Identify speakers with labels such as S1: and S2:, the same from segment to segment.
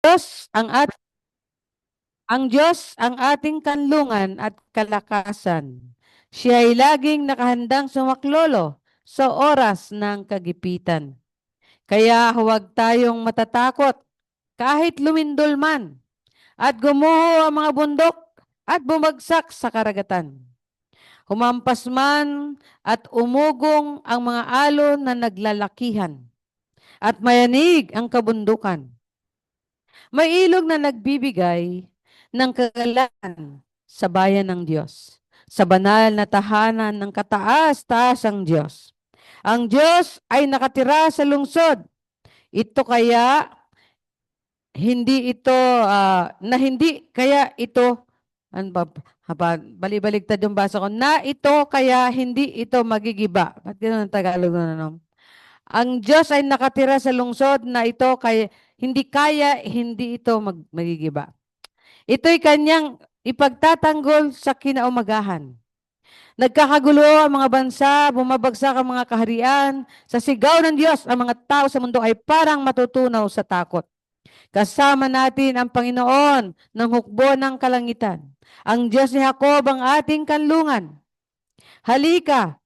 S1: Diyos ang Diyos ang ating kanlungan at kalakasan. Siya ay laging nakahandang sumaklolo sa oras ng kagipitan. Kaya huwag tayong matatakot kahit lumindol man at gumuho ang mga bundok at bumagsak sa karagatan. Humampas man at umugong ang mga alon na naglalakihan at mayanig ang kabundukan. May ilog na nagbibigay ng kagalakan sa bayan ng Diyos, sa banal na tahanan ng kataas-taasang Diyos. Ang Diyos ay nakatira sa lungsod. Ito kaya hindi ito na hindi kaya ito ano ba bali-baligtad yung basa ko na ito kaya hindi ito magigiba. Ba't gano'n ang Tagalog na ano? Ang Diyos ay nakatira sa lungsod na ito kaya hindi ito magigiba. Ito'y kanyang ipagtatanggol sa kinaumagahan. Nagkakagulo ang mga bansa, bumabagsak ang mga kaharian. Sa sigaw ng Diyos, ang mga tao sa mundo ay parang matutunaw sa takot. Kasama natin ang Panginoon ng hukbo ng kalangitan. Ang Diyos ni Jacob ang ating kanlungan. Halika,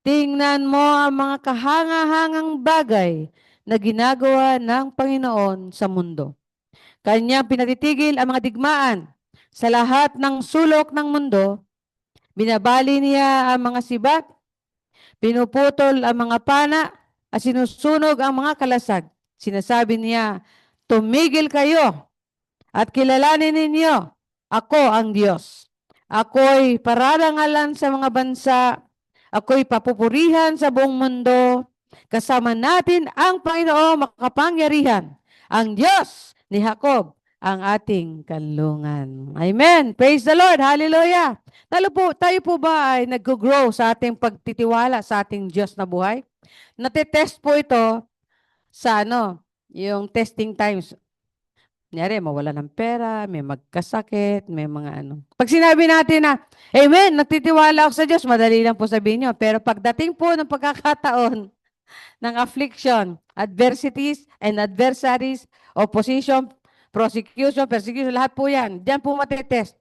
S1: tingnan mo ang mga kahanga-hangang bagay na ginagawa ng Panginoon sa mundo. Kanyang pinatitigil ang mga digmaan sa lahat ng sulok ng mundo. Binabali niya ang mga sibat, pinuputol ang mga pana, at sinusunog ang mga kalasag. Sinasabi niya, tumigil kayo at kilalanin ninyo, ako ang Diyos. Ako'y pararangalan sa mga bansa, ako'y papupurihan sa buong mundo. Kasama natin ang Panginoong makapangyarihan, ang Diyos ni Jacob, ang ating kanlungan. Amen. Praise the Lord. Hallelujah. Tayo po ba ay nag-grow sa ating pagtitiwala sa ating Diyos na buhay? Natetest po ito sa yung testing times. Kunyari, mawala ng pera, may magkasakit, may mga ano. Pag sinabi natin na, Amen, nagtitiwala ako sa Diyos, madali lang po sabihin nyo. Pero pagdating po ng pagkakataon ng affliction, adversities and adversaries, opposition, prosecution, persecution, lahat po yan. Diyan po matitest.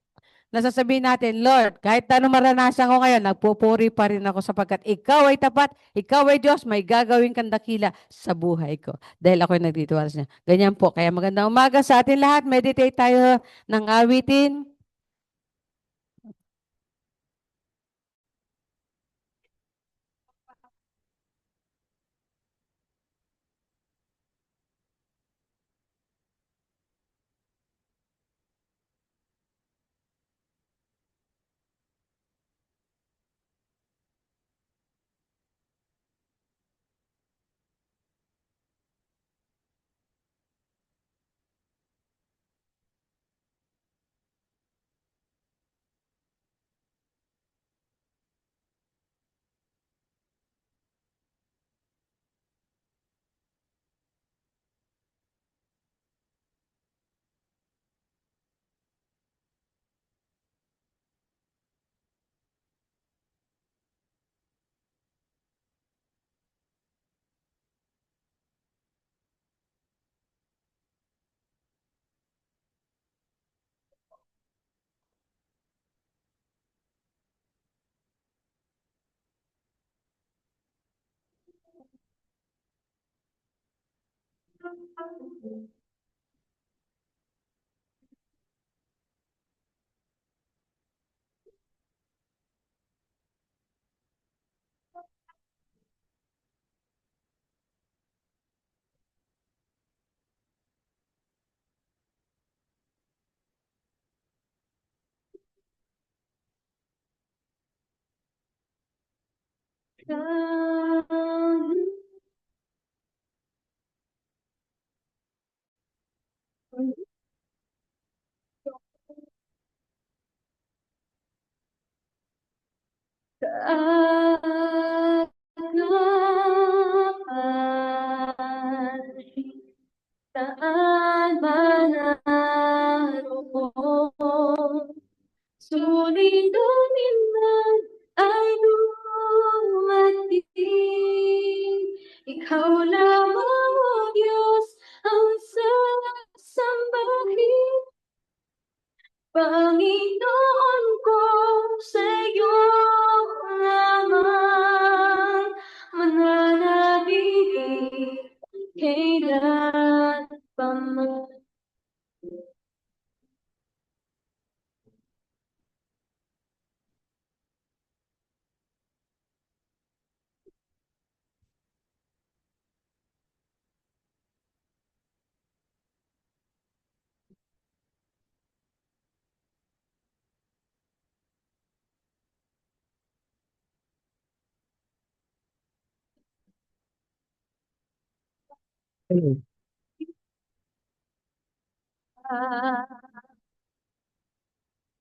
S1: Nasasabihin natin, Lord, kahit ano maranasan ko ngayon, nagpupuri pa rin ako sapagkat ikaw ay tapat, ikaw ay Diyos, may gagawin kang dakila sa buhay ko. Dahil ako'y nagtitiwala sa niya. Ganyan po. Kaya magandang umaga sa atin lahat. Meditate tayo ng awitin. Saan man naroon, sulit man ay dumating. Ikaw lamang, O Diyos, ang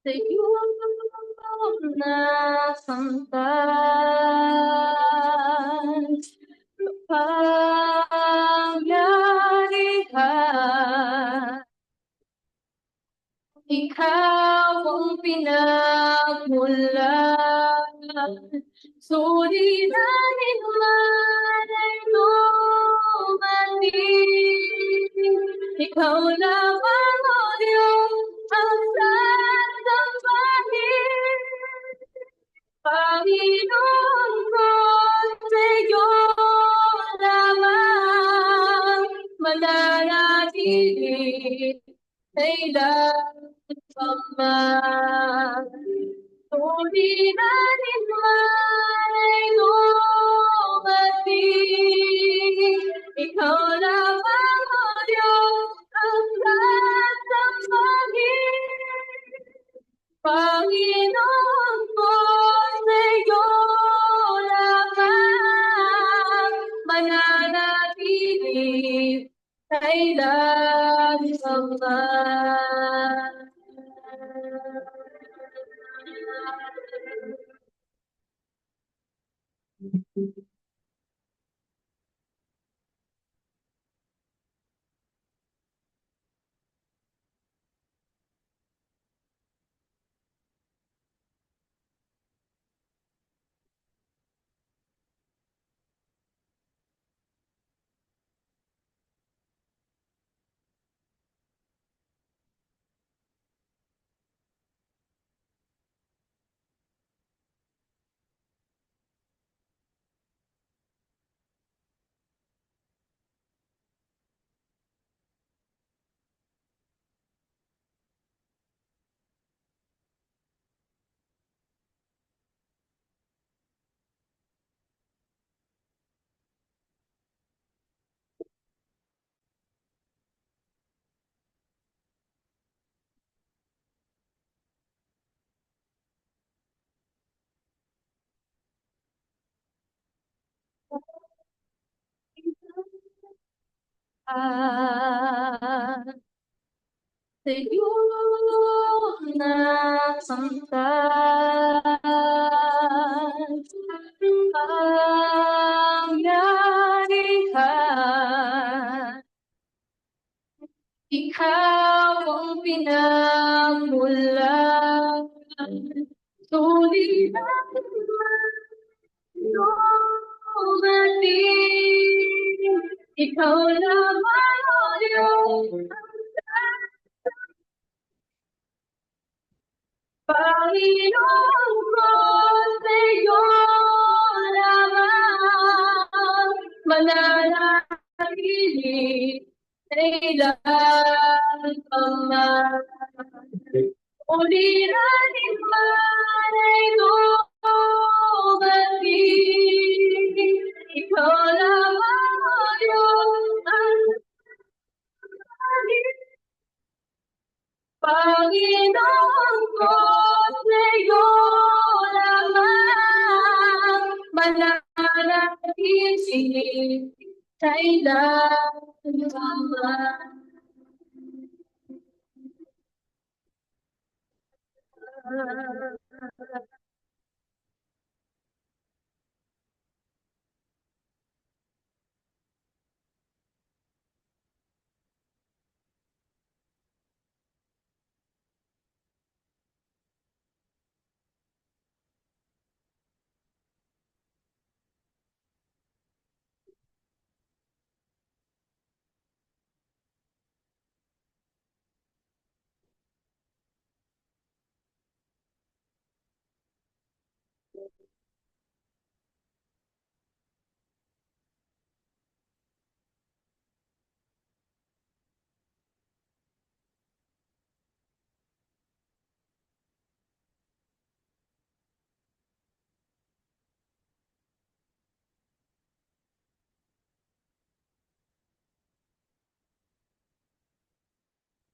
S1: Sa iyong nasamtan, kapangyarihan, ikaw ang pinagmulan, suliranin man ay dumating, ikaw lamang o Diyos ang sasampahin. Panginoon ko, sa'yo lamang mananatili, kailan pa man. Suliranin man ay dumating, ikaw lamang o Diyos ang sasampahin. Panginoon ko, sa'yo lamang mananatili, kailan pa man. Sa iyong nasamtan, kapangyarihan, ikaw ang pinagmulan, suliranin man dumating, ikaw lamang o Diyos ang Panginoon ko, sa'yo lamang mananatili, kailan pa man. Uliranin man ay dumating, ikaw lamang o Diyos ang Panginoon ko, sa'yo lamang mananatili, kailan pa man.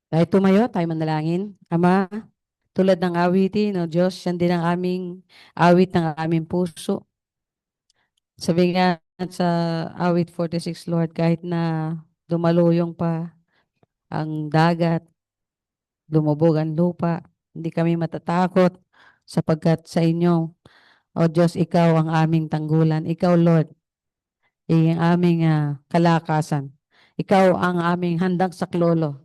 S1: Tayo tumayo, tayo manalangin. Ama, tulad ng awitin, o Diyos, yan din ang aming awit ng aming puso. Sabi nga sa awit 46, Lord, kahit na dumaluyong pa ang dagat, lumubog ang lupa. Hindi kami matatakot sapagkat sa inyo, O Diyos, ikaw ang aming tanggulan. Ikaw, Lord, ang aming kalakasan. Ikaw ang aming handang saklolo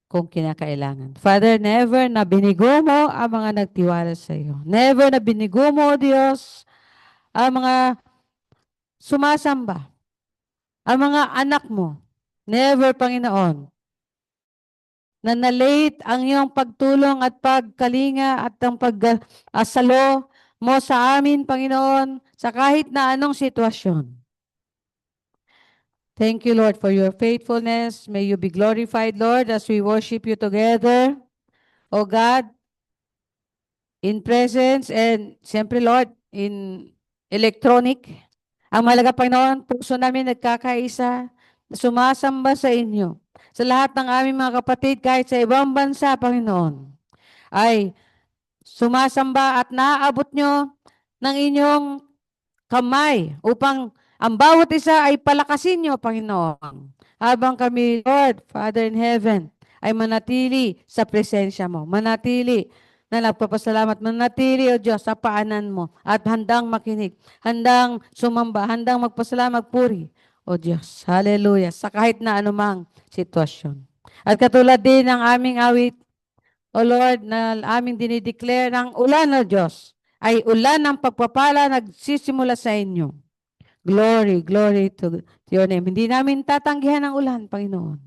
S1: kung kinakailangan. Father, never na binigo mo ang mga nagtiwala sa iyo. Never na binigo mo, O Diyos, ang mga sumasamba, ang mga anak mo. Never, Panginoon, na na-late ang iyong pagtulong at pagkalinga at ang pag-asalo mo sa amin, Panginoon, sa kahit na anong sitwasyon. Thank you, Lord, for your faithfulness. May you be glorified, Lord, as we worship you together. O God, in presence and siyempre, Lord, in electronic. Ang mahalaga, Panginoon, puso namin nagkakaisa, sumasamba sa inyo. Sa lahat ng aming mga kapatid, kahit sa ibang bansa, Panginoon, ay sumasamba at naaabot nyo ng inyong kamay upang ang bawat isa ay palakasin nyo, Panginoon. Habang kami, Lord, Father in heaven, ay manatili sa presensya mo. Manatili na nagpapasalamat. Manatili, O Diyos, sa paanan mo at handang makinig, handang sumamba, handang magpasalamat, puri, O Diyos. Hallelujah. Sa kahit na anumang sitwasyon. At katulad din ng aming awit, O Lord, na aming dinideclare ng ulan, O Diyos, ay ulan ng pagpapala nagsisimula sa inyo. Glory, glory to your name. Hindi namin tatanggihan ang ulan, Panginoon.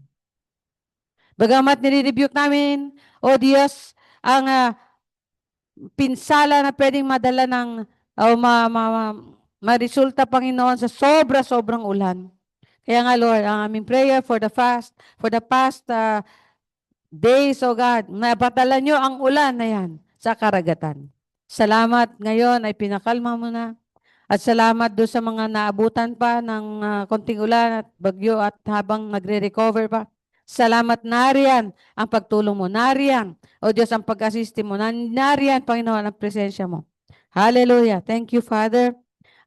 S1: Bagamat nire-rebuke namin, O Diyos, ang pinsala na pwedeng madala ng o ma-resulta, Panginoon, sa sobra-sobrang ulan. Kaya nga, Lord, ang aming prayer for the past days, O God, napadala nyo ang ulan na yan sa karagatan. Salamat ngayon ay pinakalma mo na. At salamat doon sa mga naabutan pa ng konting ulan at bagyo at habang nagre-recover pa. Salamat, nariyan ang pagtulong mo. Nariyan, O Diyos, ang pag-assist mo. Nariyan, Panginoon, ang presensya mo. Hallelujah. Thank you, Father.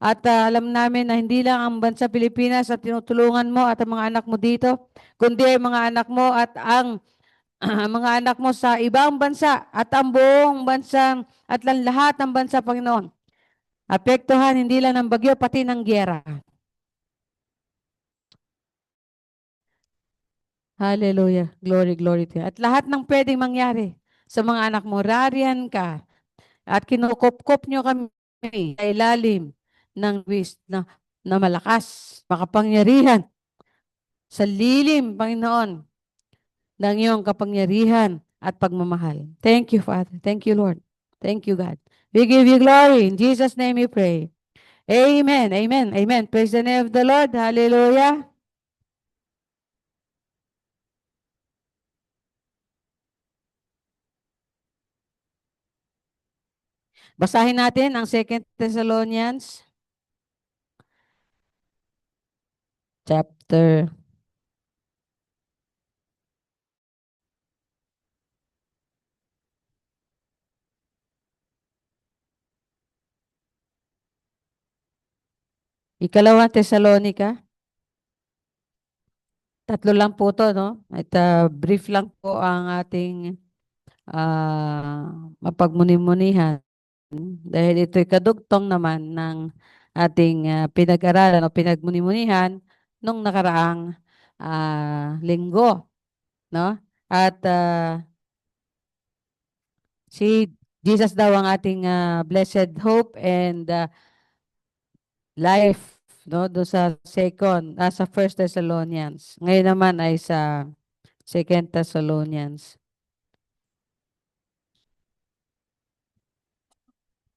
S1: At alam namin na hindi lang ang bansa Pilipinas at tinutulungan mo at ang mga anak mo dito, kundi ay mga anak mo at ang mga anak mo sa ibang bansa at ang buong bansa at ang lahat ng bansa, Panginoon. Apektuhan hindi lang ng bagyo, pati ng gyera. Hallelujah. Glory, glory to you. At lahat ng pwedeng mangyari sa mga anak mo, rariyan ka at kinukop-kop nyo kami sa ilalim ng na malakas, makapangyarihan sa lilim, Panginoon, ng iyong kapangyarihan at pagmamahal. Thank you, Father. Thank you, Lord. Thank you, God. We give you glory. In Jesus' name we pray. Amen. Amen. Amen. Praise the name of the Lord. Hallelujah. Basahin natin ang 2 Thessalonians chapter Ikalawang Tesalonica. Tatlo lang po to, no? At brief lang po ang ating mapagmuni-munihan dahil ito'y kadugtong naman ng ating pinag-aralan o pinagmuni-munihan nung nakaraang linggo, no? At si Jesus daw ang ating blessed hope and life, no? Do sa sa First Thessalonians. Ngayon naman ay sa Second Thessalonians.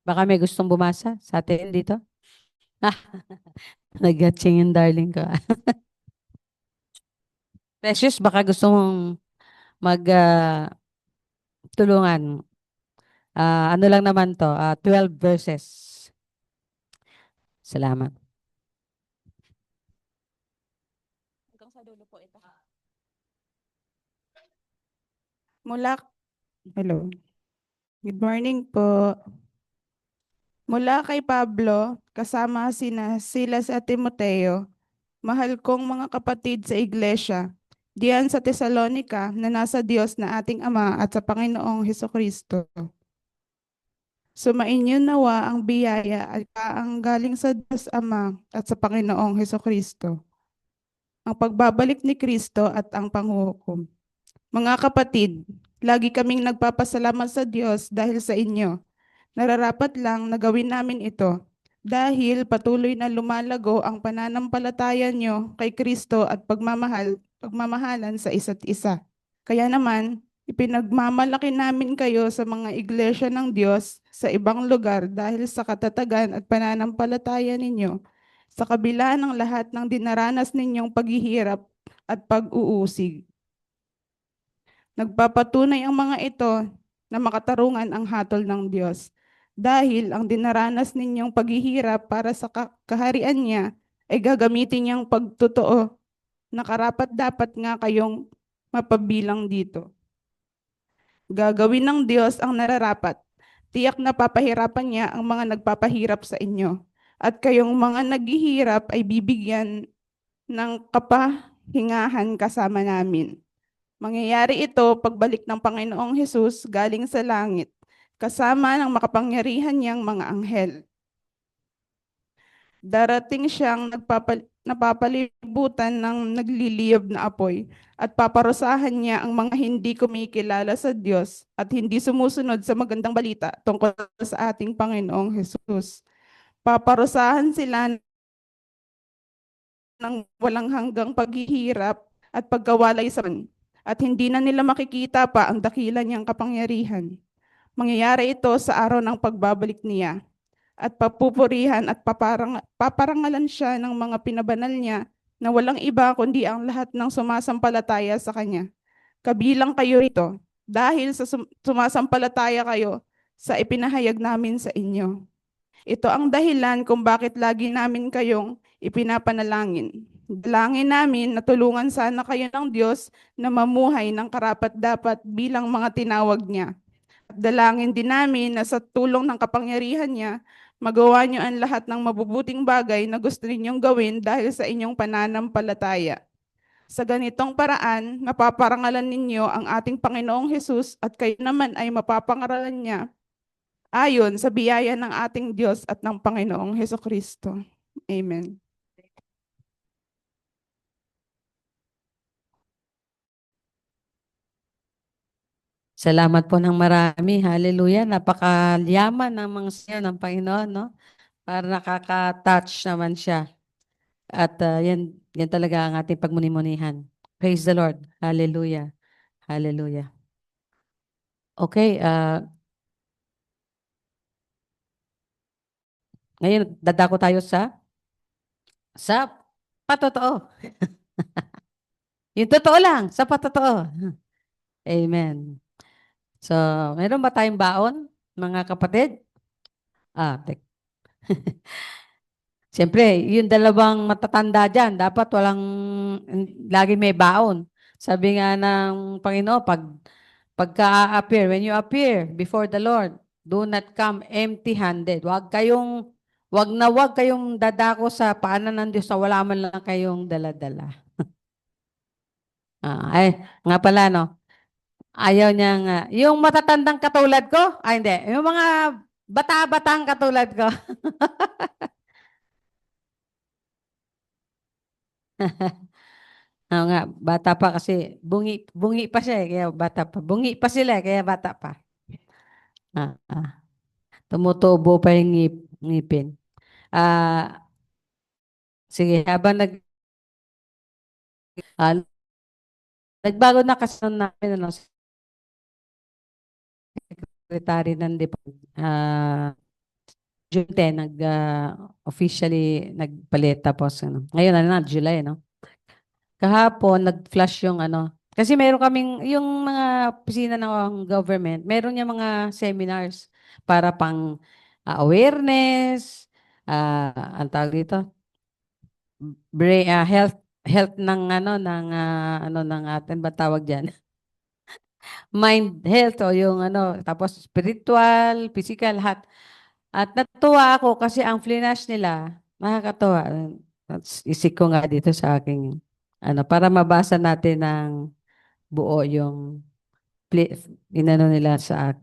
S1: Baka may gustong bumasa sa atin dito? Nag-gatching yung darling ko. Precious, baka gusto mong tulungan. Ano lang naman to, 12 verses. Salamat. Hanggang sa dulo po ito.
S2: Hello. Good morning po. Mula kay Pablo, kasama sina Silas at Timoteo, Mahal kong mga kapatid sa iglesia, diyan sa Tesalonica na nasa Diyos na ating Ama at sa Panginoong Hesukristo. Sumainyo nawa ang biyaya at ang galing sa Diyos Ama at sa Panginoong Hesukristo, ang pagbabalik ni Kristo at ang panghuhukom. Mga kapatid, lagi kaming nagpapasalamat sa Diyos dahil sa inyo. Nararapat lang na gawin namin ito dahil patuloy na lumalago ang pananampalataya nyo kay Kristo at pagmamahalan sa isa't isa. Kaya naman, ipinagmamalaki namin kayo sa mga iglesia ng Diyos sa ibang lugar dahil sa katatagan at pananampalataya ninyo sa kabila ng lahat ng dinaranas ninyong paghihirap at pag-uusig. Nagpapatunay ang mga ito na makatarungan ang hatol ng Diyos dahil ang dinaranas ninyong paghihirap para sa kaharian niya ay gagamitin niyang pagtotoo na karapat-dapat nga kayong mapabilang dito. Gagawin ng Diyos ang nararapat. Tiyak na papahirapan niya ang mga nagpapahirap sa inyo. At kayong mga naghihirap ay bibigyan ng kapahingahan kasama namin. Mangyayari ito pagbalik ng Panginoong Hesus galing sa langit, kasama ng makapangyarihan niyang mga anghel. Darating siyang napapalibutan ng nagliliyab na apoy at paparusahan niya ang mga hindi kumikilala sa Diyos at hindi sumusunod sa magandang balita tungkol sa ating Panginoong Hesus. Paparusahan sila ng walang hanggang paghihirap at pagkawalay sa at hindi na nila makikita pa ang dakila niyang kapangyarihan. Mangyayari ito sa araw ng pagbabalik niya at papupurihan at paparangalan siya ng mga pinabanal niya na walang iba kundi ang lahat ng sumasampalataya sa kanya. Kabilang kayo rito dahil sa sumasampalataya kayo sa ipinahayag namin sa inyo. Ito ang dahilan kung bakit lagi namin kayong ipinapanalangin. Dalangin namin na tulungan sana kayo ng Diyos na mamuhay ng karapat-dapat bilang mga tinawag niya. At dalangin din namin na sa tulong ng kapangyarihan niya, magawa niyo ang lahat ng mabubuting bagay na gusto ninyong gawin dahil sa inyong pananampalataya. Sa ganitong paraan, mapaparangalan ninyo ang ating Panginoong Hesus at kayo naman ay mapapangaralan niya ayon sa biyaya ng ating Diyos at ng Panginoong Hesukristo. Amen.
S1: Salamat po ng marami. Hallelujah. Napakayaman ng mga siya ng Panginoon, no? Para nakaka-touch naman siya. At yan talaga ang ating pagmuni-munihan. Praise the Lord. Hallelujah. Hallelujah. Okay, ngayon dadako tayo sa patotoo. Yung totoo lang, sa patotoo. Amen. So, meron ba tayong baon, mga kapatid? Siyempre, yung dalawang matatanda dyan, dapat lagi may baon. Sabi nga ng Panginoon, pagka-appear, when you appear before the Lord, do not come empty-handed. Wag kayong dadako sa paanan ng Diyos na wala man lang kayong dala-dala. Ay, nga pala, no? Ayaw niya nga. Yung matatandang katulad ko, hindi. Yung mga bata-batang katulad ko. Oo nga, bata pa kasi bungi pa siya kaya bata pa. Bungi pa sila kaya bata pa. Ah, ah. Tumutubo pa yung ngipin. Ah, sige, habang ah, nagbago na kasi namin ano, secretary ng June 10 officially nagpalit tapos ano. Ngayon na July no. Kahapon nag-flash yung ano. Kasi meron kaming yung mga opisina ng government, meron niya mga seminars para pang awareness, ang tawag dito, health ng ng atin ba tawag diyan? Mind health o yung ano, tapos spiritual, physical, lahat. At natuwa ako kasi ang flash nila, nakakatuwa. Isik ko nga dito sa aking, para mabasa natin ng buo yung inano nila sa akin.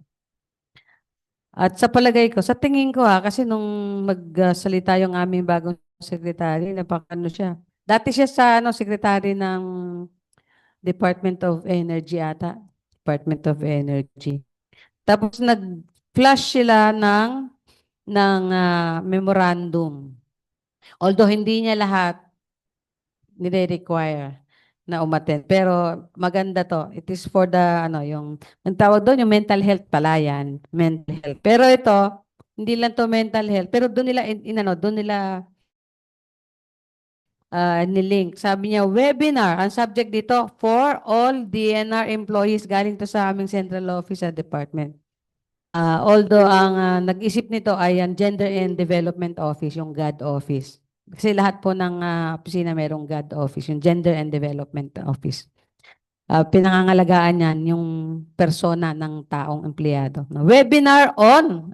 S1: At sa palagay ko, sa tingin ko kasi nung magsalita yung aming bagong secretary, napakano siya. Dati siya sa secretary ng Department of Energy ata. Department of Energy. Tapos nag-flash sila ng memorandum. Although hindi niya lahat nire-require na umattend. Pero maganda to. It is for the, ang tawag doon, yung mental health pala yan. Mental health. Pero ito, hindi lang to mental health. Pero doon nila, doon nila nilink. Sabi niya, webinar. Ang subject dito, for all DNR employees. Galing to sa aming central office at department. Although ang nag-isip nito ay ang Gender and Development Office, yung GAD Office. Kasi lahat po ng opisina mayroong GAD Office, yung Gender and Development Office. Pinangangalagaan yan yung persona ng taong empleyado. Webinar on,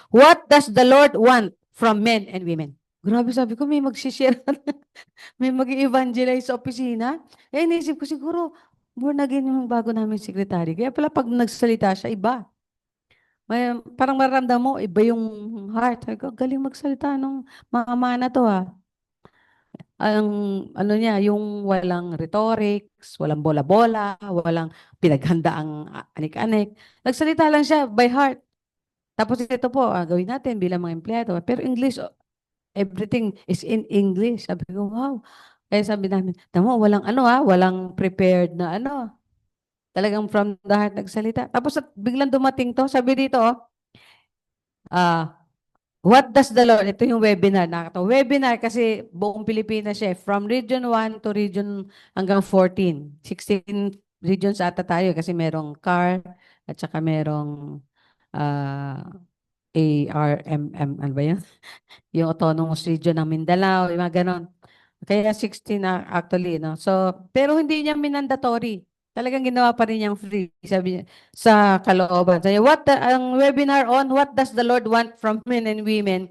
S1: what does the Lord want from men and women? Grabe, sabi ko, may mag-share, may mag-evangelize sa opisina. Inisip ko siguro, born again yung bago namin secretary. Kaya pala pag nagsalita siya, iba. Parang maramdam mo, iba yung heart. Sabi ko, galing magsalita nung mama na to Ang ano niya, yung walang rhetorics, walang bola-bola, walang pinaghandaang anik-anik. Nagsalita lang siya by heart. Tapos ito po, gawin natin bilang mga empleyado. Pero English, everything is in English. Sabi ko, wow. Kaya sabi namin, tamo, walang walang prepared na Talagang from the heart nagsalita. Tapos biglang dumating to, sabi dito, what does the Lord, ito yung webinar, webinar kasi buong Pilipinas siya, from Region 1 to Region hanggang 14. 16 regions ata tayo kasi merong CAR at saka merong uh, ARMM, ano ba yun? Yung Autonomous Region ng Mindanao, yung mga ganon. Kaya 16 actually, no? So, pero hindi niya mandatory. Talagang ginawa pa rin niyang free, sabi niya, sa kalooban. Sabi niya, ang webinar on what does the Lord want from men and women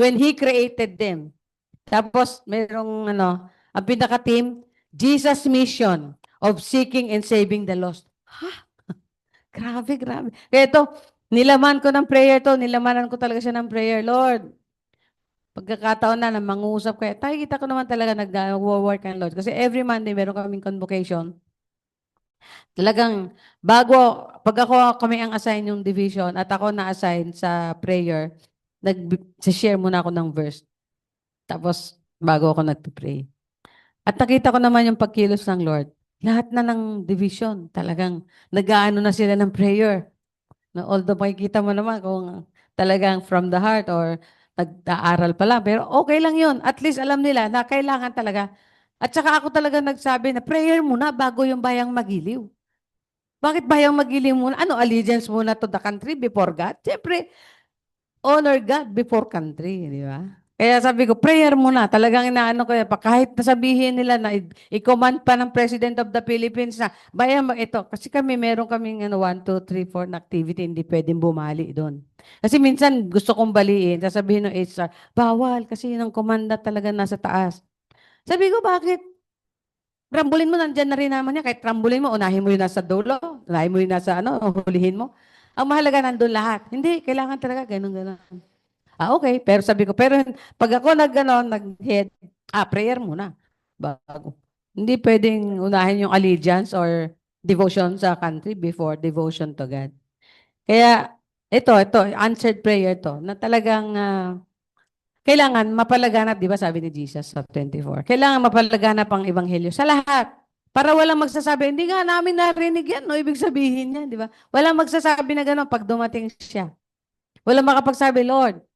S1: when He created them. Tapos, merong, ang pinaka-team, Jesus' mission of seeking and saving the lost. Grabe, grabe. Kaya ito, nilaman ko ng prayer to, nilamanan ko talaga siya ng prayer. Lord, pagkakataon na mangusap kayo, tayo kita ko naman talaga nag-work ang Lord. Kasi every Monday, meron kaming convocation. Talagang, pag kami ang assign yung division at ako na-assign sa prayer, nag-share muna ako ng verse. Tapos, bago ako nagpipray. At nakita ko naman yung pagkilos ng Lord. Lahat na ng division, talagang nag-aano na sila ng prayer. No, although makikita mo naman kung talagang from the heart or nag-aaral pa lang. Pero okay lang yun. At least alam nila na kailangan talaga. At saka ako talaga nagsabi na prayer muna bago yung bayang magiliw. Bakit bayang magiliw muna? Allegiance muna to the country before God? Siyempre, honor God before country, di ba? Kaya sabi ko, prayer muna. Talagang inaano ko yan. Kahit nasabihin nila na i-command pa ng President of the Philippines na, bayan ito. Kasi meron kaming 1, 2, 3, 4 na activity, hindi pwedeng bumali doon. Kasi minsan gusto kong baliin. Sasabihin ng HR, bawal kasi yun ang komanda talaga nasa taas. Sabi ko, bakit? Rambulin mo, nandyan na rin naman niya. Kahit rambulin mo, unahin mo yung nasa dulo. Unahin mo yung nasa hulihin mo. Ang mahalaga nandun lahat. Hindi, kailangan talaga ganun-ganun. Okay. Pero sabi ko, pero pag ako nag-head, prayer muna. Bago. Hindi pwedeng unahin yung allegiance or devotion sa country before devotion to God. Kaya, ito, answered prayer to, na talagang kailangan mapalaganap, di ba sabi ni Jesus sa 24, kailangan mapalaganap ang ebanghelyo sa lahat. Para walang magsasabi, hindi nga namin narinig yan, no? Ibig sabihin yan, di ba? Walang magsasabi na gano'n pag dumating siya. Walang makapagsabi, Lord,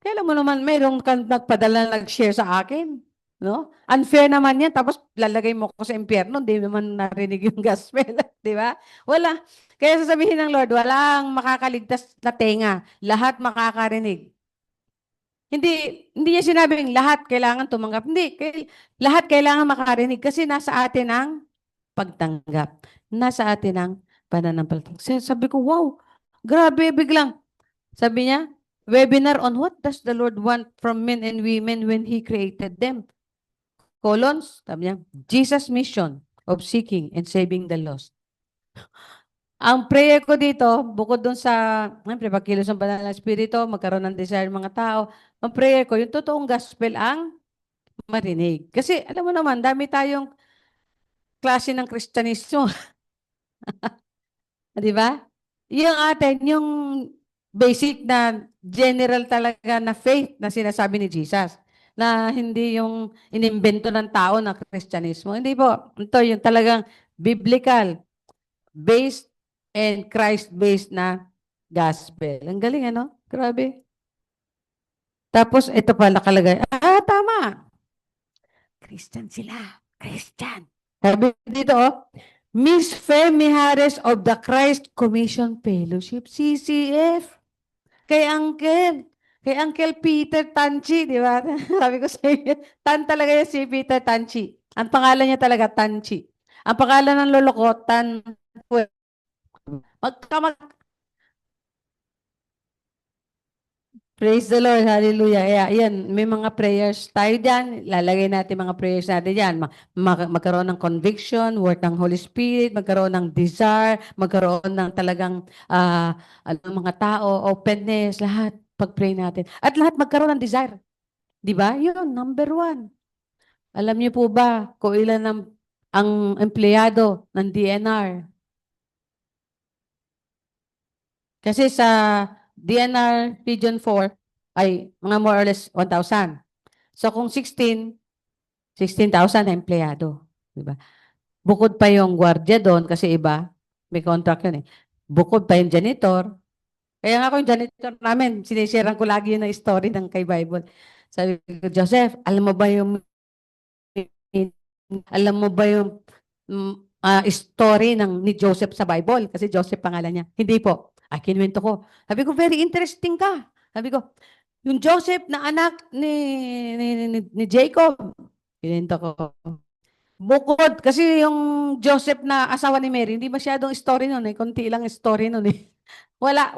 S1: kailan mo naman mayroong nagpadala nag-share sa akin? No? Unfair naman yan. Tapos lalagay mo ko sa impyerno, hindi naman narinig yung gospel. Di ba? Wala. Kaya sasabihin ng Lord, walang makakaligtas na tenga. Lahat makakarinig. Hindi niya sinabing lahat kailangan tumanggap. Hindi. Lahat kailangan makarinig kasi nasa atin ang pagtanggap. Nasa atin ang pananampalataya. Sabi ko, wow, grabe, biglang. Sabi niya, Webinar on what does the Lord want from men and women when He created them? Colons, sabi niya, Jesus' mission of seeking and saving the lost. Ang prayer ko dito, bukod dun sa, siyempre, pagkilos ng banal na Espiritu, magkaroon ng desire ng mga tao, ang prayer ko, yung totoong gospel ang marinig. Kasi, alam mo naman, dami tayong klase ng Kristyanismo. Di ba? Yung atin, yung basic na general talaga na faith na sinasabi ni Jesus. Na hindi yung inimbento ng tao na Kristyanismo. Hindi po. Ito yung talagang biblical, based and Christ-based na gospel. Ang galing, ano? Grabe. Tapos, ito pa nakalagay. Tama. Christian sila. Christian. Sabi dito, oh, Miss Femi Harris of the Christ Commission Fellowship, CCF. Kay Uncle. Kay Uncle Peter Tanchi, di ba? Sabi ko sa inyo, Tan talaga yan si Peter Tanchi. Ang pangalan niya talaga, Tanchi. Ang pangalan ng lolo ko, Tan. Magkamag Praise the Lord. Hallelujah. Yan, may mga prayers tayo dyan. Lalagay natin mga prayers natin dyan. Magkaroon ng conviction, work ng Holy Spirit, magkaroon ng desire, magkaroon ng talagang mga tao, openness, lahat. Pag-pray natin. At lahat magkaroon ng desire. Di ba? Yun, number one. Alam niyo po ba kung ilan ang empleyado ng DNR? Kasi sa DNR Region 4 ay mga more or less 1,000. So kung 16,000 na empleyado. Diba? Bukod pa yung gwardiya doon kasi iba, may contract yun eh. Bukod pa yung janitor. Kaya nga ako yung janitor namin, sinishare ko lagi yun na story ng kay Bible. Sabi ko, Joseph, alam mo ba yung story ni Joseph sa Bible? Kasi Joseph pangalan niya. Hindi po. Kinuwento ko. Sabi ko, very interesting ka. Sabi ko, yung Joseph na anak ni Jacob, kinuwento ko. Bukod, kasi yung Joseph na asawa ni Mary, hindi masyadong story nun eh. Kunti lang story nun eh. Wala.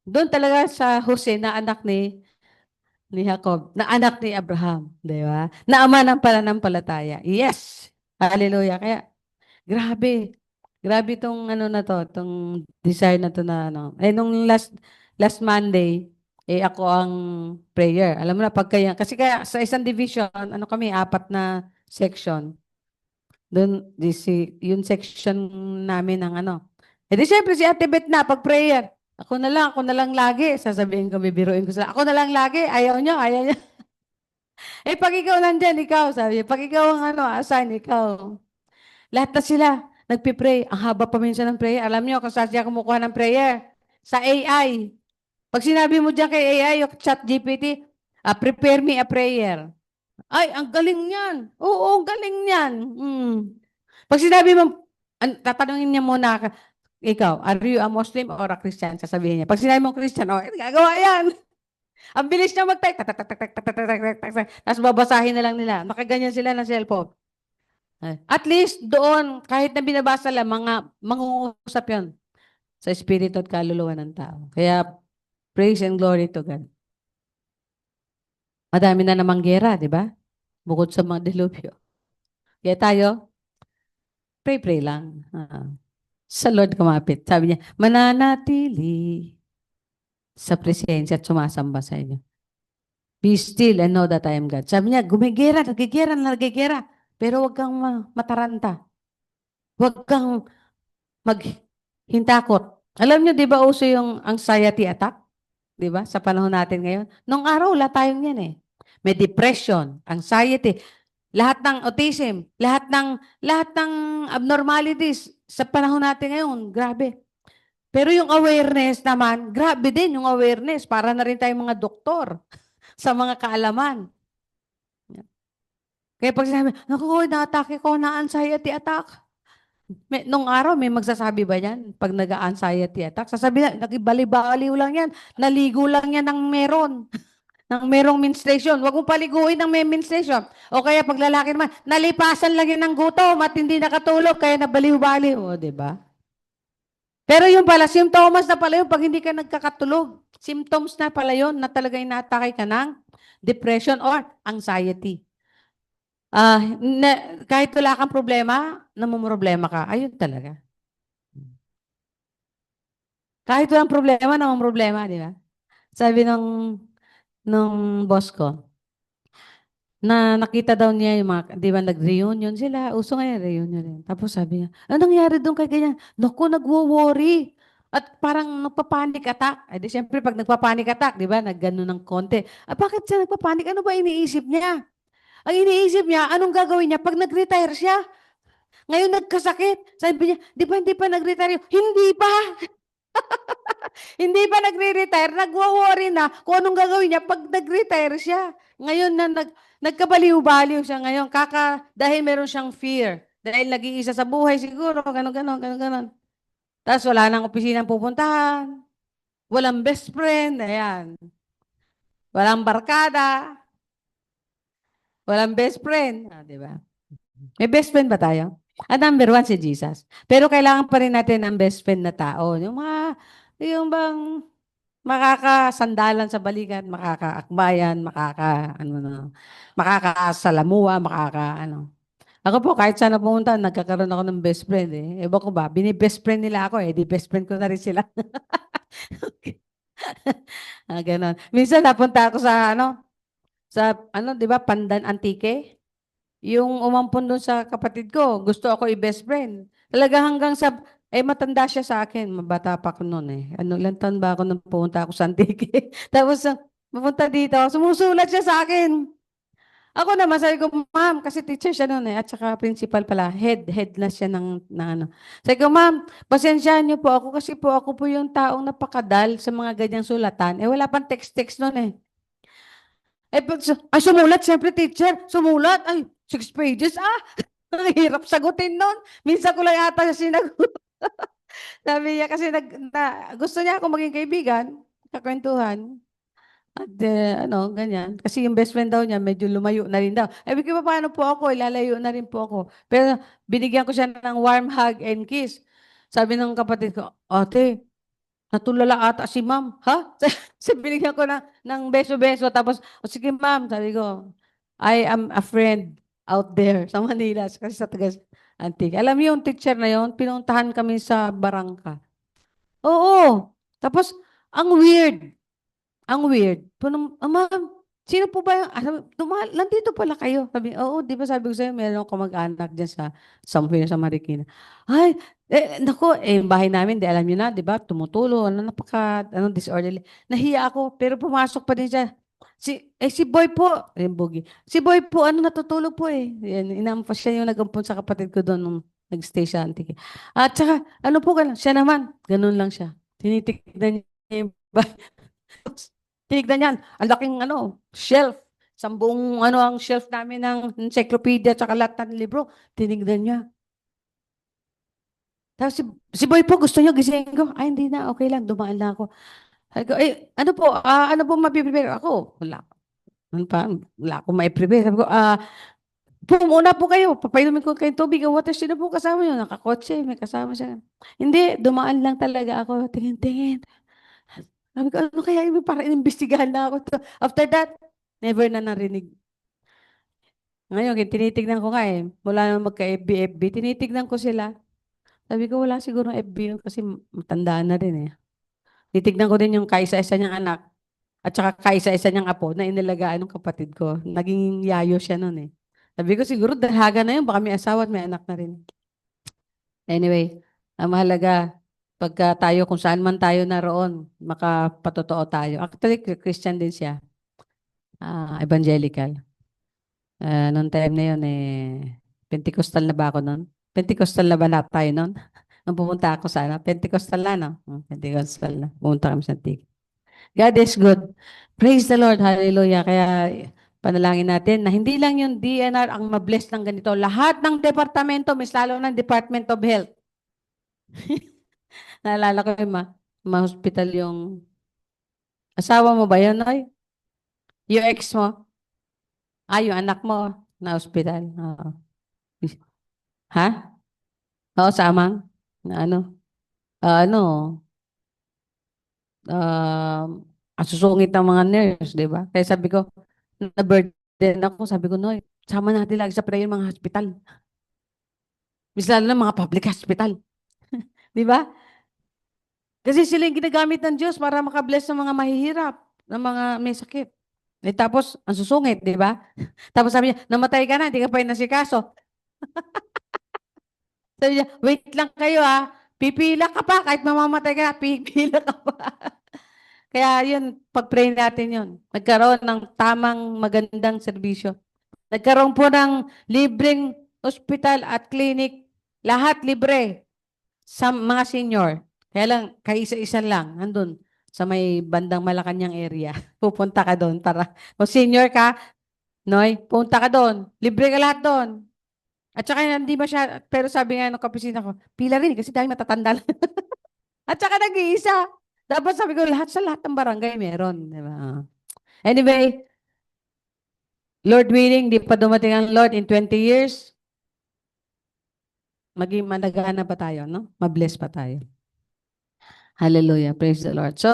S1: Doon talaga sa Jose na anak ni Jacob, na anak ni Abraham, di ba? Na ama ng pananampalataya. Yes! Hallelujah. Kaya, grabe. Grabe itong ano na to, itong desire na to na ano. Nung last Monday, ako ang prayer. Alam mo na, kasi kaya sa isang division, ano kami, 4 na section. Doon, yung section namin ng ano. Di syempre si Ate Bet na, pag prayer. Ako na lang lagi. Sasabihin ko, bibiruin ko sila. Ako na lang lagi. Ayaw nyo. Pag ikaw nandyan, ikaw, sabi niya. Pag ikaw ang assign, ikaw. Lahat na sila, nagpipray. Ang haba pa minsan ng prayer. Alam nyo, kung saan siya kumukuha ng prayer? Sa AI. Pag sinabi mo dyan kay AI, yung chat GPT, prepare me a prayer. Ay, ang galing niyan. Oo, galing niyan. Pag sinabi mo, tatanungin niya muna, ikaw, are you a Muslim or a Christian? Sasabihin niya. Pag sinabi mo Christian, gagawa yan. Ang bilis niya mag-type. Tapos babasahin na lang nila. Nakaganyan sila ng cellphone. At least doon, kahit na binabasa lang, mangungusap yun sa espiritu at kaluluwa ng tao. Kaya, praise and glory to God. Madami na namang gera, di ba? Bukod sa mga delubyo. Kaya tayo, pray lang. Sa Lord kumapit. Sabi niya, mananatili sa presensya at sumasamba sa inyo. Be still and know that I am God. Sabi niya, nagigera. Pero huwag kang mataranta. Huwag kang maghintakot. Alam niyo, di ba uso yung anxiety attack? Di ba? Sa panahon natin ngayon. Nung araw, wala tayong yan eh. May depression, anxiety, lahat ng autism, lahat ng abnormalities sa panahon natin ngayon. Grabe. Pero yung awareness naman, grabe din yung awareness. Para na rin tayong mga doktor sa mga kaalaman. Kaya pag sinabi, naku, na-atake ko na anxiety attack. Nung araw, may magsasabi ba yan? Pag nag-anxiety attack, sasabi na, nagibali-baliw lang yan. Naligo lang yan ng meron. Ng merong menstruation. Huwag mong paliguin ng may menstruation. O kaya pag lalaki naman, nalipasan lang yan ng gutom at hindi nakatulog, kaya nabaliw-baliw. O, di ba? Pero yung pala, symptoms na pala yun pag hindi ka nagkakatulog. Symptoms na pala yun na talagang inaatake ka ng depression or anxiety. Kahit wala kang problema, namumroblema ka. Ayun talaga. Kahit walang problema, namumroblema, di ba? Sabi nung boss ko, na nakita daw niya yung mga, di ba, nag-reunion sila. Uso ngayon, reunion rin. Tapos sabi niya, ano nangyari doon kay ganyan? Naku, nagwo-worry. At parang nagpa-panic attack. Eh di syempre, pag nagpa-panic attack, di ba, naggano ng konti. Bakit siya nagpa-panic? Ano ba iniisip niya? Ang iniisip niya, anong gagawin niya pag nag-retire siya? Ngayon nagkasakit. Sabi niya, di ba hindi pa nag-retire yun? Hindi pa. Hindi pa nagre-retire, nagwo-worry na kung anong gagawin niya pag nag-retire siya. Ngayon na nagkabaliw-baliw siya ngayon, dahil meron siyang fear. Dahil nag-iisa sa buhay siguro, gano'n, gano'n, gano'n, gano'n. Tapos wala nang opisinang pupuntahan, walang best friend, ayan. Walang barkada, walang best friend. Di ba? May best friend ba tayo? Number one, si Jesus. Pero kailangan pa rin natin ng best friend na tao. Yung bang makakasandalan sa balikat, makakaakbayan, makakasalamuha, ano. Ako po, kahit saan na pumunta, nagkakaroon ako ng best friend eh. Ewan ko ba, bini-best friend nila ako eh, di best friend ko na rin sila. Ganon. Minsan napunta ako di ba, Pandan Antique? Yung umampon doon sa kapatid ko, gusto ako i-best friend. Talaga hanggang matanda siya sa akin. Mabata pa ako noon eh. Ilang taon ba ako nung pumunta ako sa Antique? Tapos, pumunta dito, sumusulat siya sa akin. Ako naman, sabi ko, ma'am, kasi teacher siya noon eh, at saka principal pala, head na siya ng ano. Sabi ko, ma'am, pasensyahan niyo po ako kasi po ako po yung taong napakadal sa mga ganyang sulatan. Wala pang text-text noon eh. Sumulat, siyempre, teacher. Sumulat. 6 pages. Ang hirap sagutin nun. Minsan ko lang yata siya sinagot. Sabi niya kasi gusto niya ako maging kaibigan, kakwentuhan. At ganyan. Kasi yung best friend daw niya, medyo lumayo na rin daw. Sabi ko, paano po ako? Ilalayo na rin po ako. Pero binigyan ko siya ng warm hug and kiss. Sabi ng kapatid ko, ate, natulala ata si ma'am. Ha? So, binigyan ko ng beso-beso. Tapos, sige ma'am, sabi ko, I am a friend out there sa Manila. Kasi sa Tagas Antique. Alam mo yung teacher na yon, pinuntahan kami sa Barangka. Oo. Tapos, ang weird. Ang weird. Ma'am, sino po ba yung, nandito pala kayo. Sabi, oo, di ba sabi ko sa'yo, meron akong mag-anak dyan somewhere sa Marikina. Ay, naku, yung bahay namin, di alam niyo na, di ba, tumutulo, disorderly. Nahiya ako, pero pumasok pa din siya. Si Boy po, yung bugi. Si Boy po, natutulog po eh. Yan, inampas siya yung nag-ampon sa kapatid ko doon nung nag-stay siya Antique. At saka, ano po ka lang, siya naman, ganun lang siya. Tinitignan niya yung tinignan niyan, ang laking shelf. Sambung ang shelf namin ng encyclopedia at lahat ng libro. Tinignan niya. Tapos si Boy po, gusto niyo gisingin ko. Ay, hindi na, okay lang, dumaan lang ako. Sabi ko, ano po mapiprepare ako? Wala akong mai-prepare. Sabi ko, muna po kayo, papainumin ko kayo tubig, water, sino po kasama niyo? Nakakotse, may kasama siya. Hindi, dumaan lang talaga ako. Tingin-tingin. Sabi ko, ano kaya yung para inimbestigahan na ako to. After that, never na narinig. Ngayon, tinitignan ko nga eh. Mula nung magka-FB, tinitignan ko sila. Sabi ko, wala siguro FB yun kasi matandaan na rin eh. Titignan ko din yung kaisa-isa niyang anak at saka kaisa-isa niyang apo na inilagaan ng kapatid ko. Naging yayo siya nun eh. Sabi ko, siguro dalaga na yun. Baka may asawa at may anak na rin. Anyway, ang mahalaga, pagka tayo, kung saan man tayo naroon, makapatotoo tayo. Actually, Christian din siya. Evangelical. Noong time na yun, Pentecostal na ba ako noon? Pentecostal na ba na tayo noon? Nung pumunta ako sa Pentecostal na, no? Pentecostal na. Pumunta kami sa Antique. God is good. Praise the Lord. Hallelujah. Kaya panalangin natin na hindi lang yung DNR ang mabless ng ganito. Lahat ng departamento, mas lalo ng Department of Health. Naalala ko yung ma-hospital yung asawa mo ba yun, ay? Yung ex mo? Yung anak mo na hospital. Oo. Ha? Oo, samang. Na ano? ano, um, ang susungit ng mga nurse, di ba? Kaya sabi ko, na-burden ako, sabi ko, Noy, sama natin lagi sa prayer mga hospital. Mas lalo na mga public hospital. Di ba? Kasi sila yung ginagamit ng Diyos para makabless ng mga mahihirap, ng mga may sakit. Tapos, ang susungit, di ba? Tapos sabi niya, namatay ka na, hindi ka pa inasikaso. Sabi niya, wait lang kayo pipila ka pa, kahit mamamatay ka na, pipila ka pa. Kaya yun, pag-pray natin yun. Nagkaroon ng tamang magandang serbisyo. Nagkaroon po ng libreng ospital at clinic. Lahat libre sa mga senior. Kaya lang, kaisa-isa lang, nandun sa may bandang Malacanang area. Pupunta ka doon para, kung senior ka, Noy, punta ka doon. Libre ka lahat doon. At saka hindi siya, pero sabi nga ng kapisina ko, pila rin kasi dahil matatanda lang. At saka nag-iisa. Dapat sabi ko, lahat sa lahat ng barangay meron. Di ba? Anyway, Lord willing, di pa dumating ang Lord in 20 years, maging managana pa tayo, no? Mabless pa tayo. Hallelujah. Praise the Lord. So,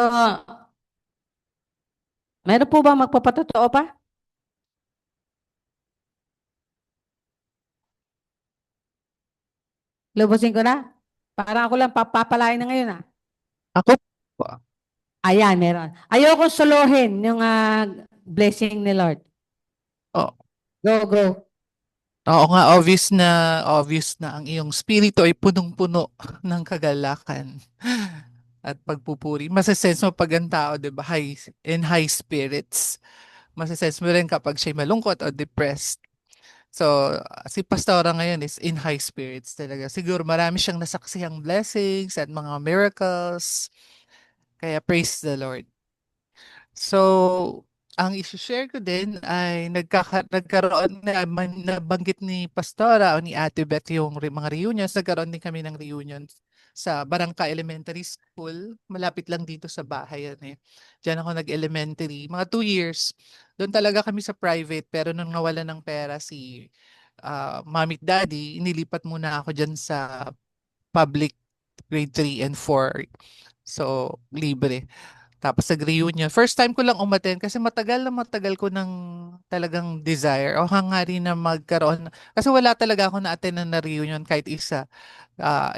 S1: meron po ba magpapatotoo pa? Lubusin ko na? Parang ako lang papapalain na ngayon
S3: Ako po.
S1: Ayan, meron. Ayokong solohin yung blessing ni Lord.
S3: Oh,
S1: Go, go.
S3: oo nga, obvious na ang iyong spirito ay punong-puno ng kagalakan at pagpupuri. Masasense mo pag ang tao, di ba, in high spirits. Masasense mo rin kapag siya'y malungkot o depressed. So, si Pastora ngayon is in high spirits talaga. Siguro marami siyang nasaksihang blessings at mga miracles. Kaya praise the Lord. So, ang i-share ko din ay nagkaroon nabanggit ni Pastora o ni Ate Beth yung mga reunions. Nagkaroon din kami ng reunions sa Barangka Elementary School. Malapit lang dito sa bahay yan eh. Diyan ako nag-elementary. Mga 2 years. Doon talaga kami sa private. Pero nung nawala ng pera si Mommy at Daddy, inilipat muna ako dyan sa public grade 3 and 4. So, libre. Tapos nag-reunion. First time ko lang umattend kasi matagal ko ng talagang desire o hangarin na magkaroon. Kasi wala talaga ako na-attend na reunion kahit isa.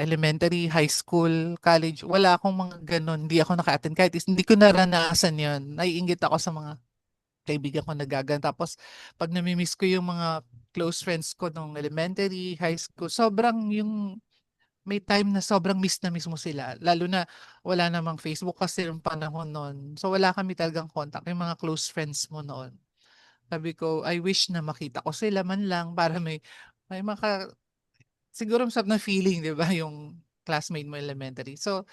S3: Elementary, high school, college, wala akong mga ganun. Hindi ako naka-attend kahit isa. Hindi ko naranasan yon. Naiinggit ako sa mga kaibigan ko nagagan. Tapos pag namimiss ko yung mga close friends ko nung elementary, high school, sobrang yung may time na sobrang miss na miss mo sila. Lalo na wala namang Facebook kasi yung panahon noon. So wala kami talagang contact, yung mga close friends mo noon. Sabi ko, I wish na makita ko sila man lang para may siguro masarap na feeling, di ba, yung classmate mo elementary. So,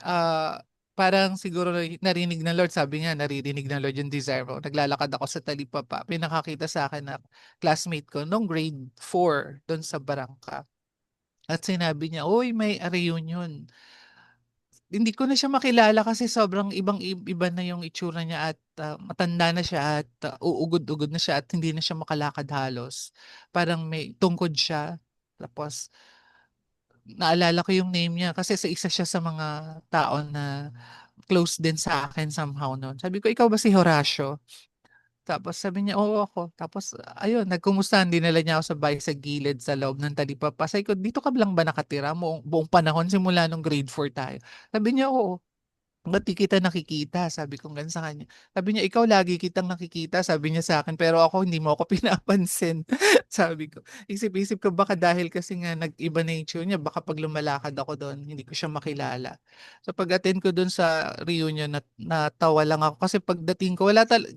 S3: ah parang siguro narinig ng Lord, sabi nga, naririnig ng Lord yung desire mo. Naglalakad ako sa talipapa. Pinakakita sa akin na classmate ko nung grade 4 doon sa Barangka. At sinabi niya, "Uy, may reunion." Hindi ko na siya makilala kasi sobrang iba na yung itsura niya at matanda na siya at uugod-ugod na siya at hindi na siya makalakad halos. Parang may tungkod siya. Tapos naalala ko yung name niya kasi sa isa siya sa mga tao na close din sa akin somehow noon. Sabi ko, "Ikaw ba si Horacio?" Tapos sabi niya, "Oo, ako." Tapos ayun, nagkumustahan, dinala niya ako sa bahay sa gilid sa loob ng talipapa. Sabi ko, "Dito ka lang ba nakatira buong panahon simula nung grade 4 tayo?" Sabi niya, "Oo." "Ba't di kita nakikita?" Sabi ko ganun sa kanya. Sabi niya, "Ikaw lagi kitang nakikita," sabi niya sa akin, "pero ako hindi mo ako pinapansin." Sabi ko, isip-isip ko baka dahil kasi nga nag-iba na yung itsura niya, baka pag lumalakad ako doon, hindi ko siya makilala. So pag-attend ko doon sa reunion, natawa lang ako kasi pagdating ko,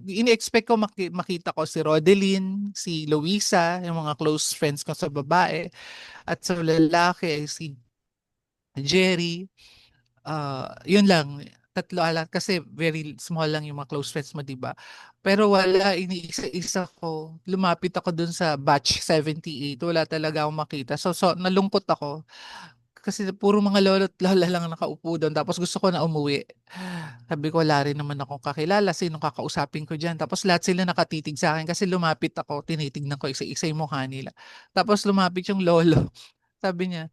S3: ini-expect ko makita ko si Rodeline, si Luisa, yung mga close friends ko sa babae, at sa lalaki, si Jerry. Yun lang, tatlo ala kasi very small lang yung mga close friends mo, 'di ba? Pero wala, iniisa-isa ko. Lumapit ako dun sa batch 78, wala talaga akong makita. So nalungkot ako kasi puro mga lolo't lola lang ang nakaupo dun. Tapos gusto ko na umuwi. Sabi ko, wala rin naman akong kakilala. Sinong kakausapin ko diyan? Tapos lahat sila nakatitig sa akin kasi lumapit ako, tinitignan ko isa-isa yung mukha nila. Tapos lumapit yung lolo. Sabi niya,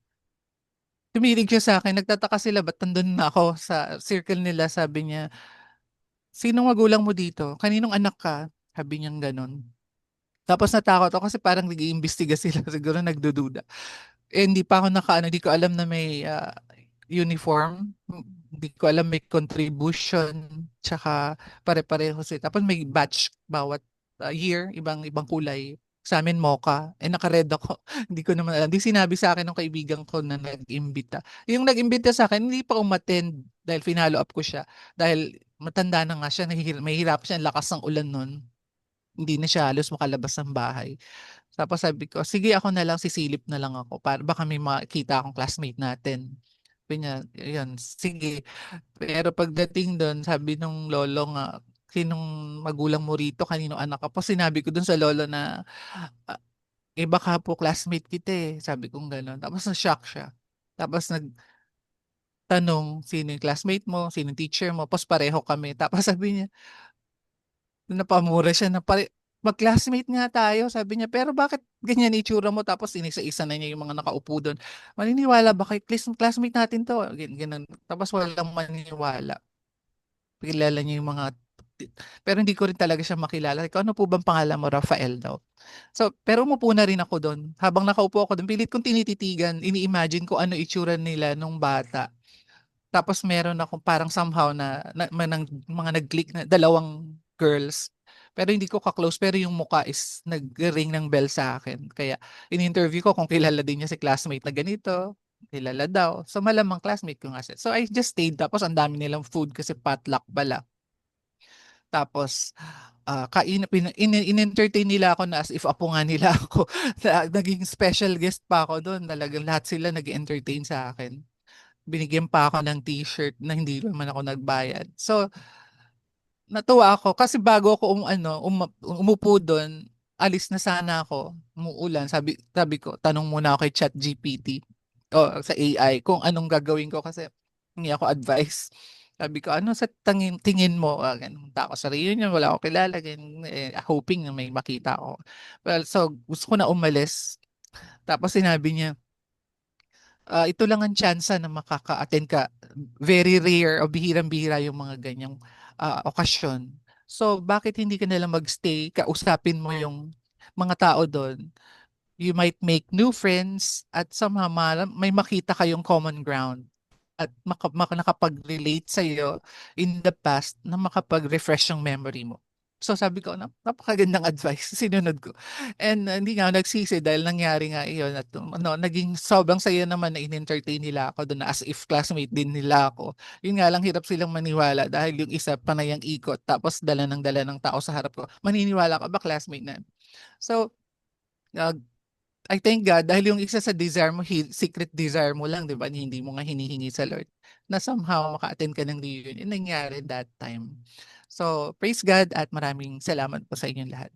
S3: tumilig siya sa akin, nagtataka sila ba't nandun na ako sa circle nila, sabi niya, "Sinong magulang mo dito? Kaninong anak ka?" Sabi niyang gano'n. Tapos natakot ako kasi parang nag-iimbestiga sila, siguro nagdududa. Eh, hindi pa ako nakaano, hindi ko alam na may uniform. Hindi ko alam may contribution, tsaka pare-pareho sila. Tapos may batch bawat year, ibang kulay. Sa amin, mocha. Eh, naka-red ako. Hindi ko naman alam. Di sinabi sa akin ng kaibigan ko na nag-imbita. Yung nag-imbita sa akin, hindi pa umattend dahil finalo up ko siya. Dahil matanda na nga siya, may hirap siya, ang lakas ng ulan nun. Hindi na siya halos makalabas ng bahay. Tapos sabi ko, sige ako na lang, sisilip na lang ako para baka may makita akong classmate natin. Sabi niya, yun, sige. Pero pagdating doon, sabi nung lolo nga, sinong magulang mo rito, kanino anak ka po? Sinabi ko doon sa lolo na, "Ah, eh baka po classmate kita eh." Sabi kong gano'n. Tapos na-shock siya. Tapos nagtanong, sino yung classmate mo, sino yung teacher mo, tapos pareho kami. Tapos sabi niya, napamura siya na mag-classmate nga tayo, sabi niya, pero bakit ganyan itsura mo? Tapos inisa-isa na niya yung mga nakaupo doon. Maniniwala ba kay classmate natin to? Ganun. Tapos walang maniniwala. Kilala niya yung mga pero hindi ko rin talaga siya makilala. Ikaw, ano po bang pangalan mo? Rafael daw. So, pero umupo na rin ako doon. Habang nakaupo ako doon, pilit kong tinititigan, ini-imagine ko ano itsura nila nung bata. Tapos meron akong parang somehow mga nag-click na dalawang girls. Pero hindi ko ka-close, pero yung mukha is nag-ring ng bell sa akin. Kaya in-interview ko kung kilala din niya si classmate na ganito. Kilala daw. So malamang classmate ko nga siya. So I just stayed. Tapos ang dami nilang food kasi potluck pala. Tapos in-entertain nila ako na as if apo nga nila ako. Naging special guest pa ako doon. Talagang lahat sila nag-entertain sa akin. Binigyan pa ako ng t-shirt na hindi naman ako nagbayad. So, natuwa ako kasi bago ako umupo doon, alis na sana ako, umuulan. Sabi ko, tanong muna ako kay ChatGPT o sa AI kung anong gagawin ko kasi hindi ako advice. Sabi ko, ano sa tingin mo? Ganun. Punta ako sa reunion, wala ako kilala. Ganun, hoping na may makita ako. Well, so gusto ko na umalis. Tapos sinabi niya, ito lang ang tsansa na makaka-attend ka. Very rare o bihirang-bihira yung mga ganyang okasyon. So, bakit hindi ka nalang magstay, kausapin mo yung mga tao doon? You might make new friends at somehow may makita kayong common ground at nakapag-relate sa iyo in the past na makapag-refresh yung memory mo. So sabi ko, napakagandang advice, sinunod ko. And hindi nga ako nagsisi dahil nangyari nga iyon at naging sobrang saya naman na in-entertain nila ako doon as if classmate din nila ako. Yun nga lang hirap silang maniwala dahil yung isa panayang ikot tapos dala ng tao sa harap ko. Maniniwala ka ba classmate na? So, uh, I thank God dahil yung isa sa desire mo, secret desire mo lang, di ba? Hindi mo nga hinihingi sa Lord na somehow maka-attend ka ng reunion. Yung nangyari that time. So, praise God at maraming salamat po sa inyong lahat.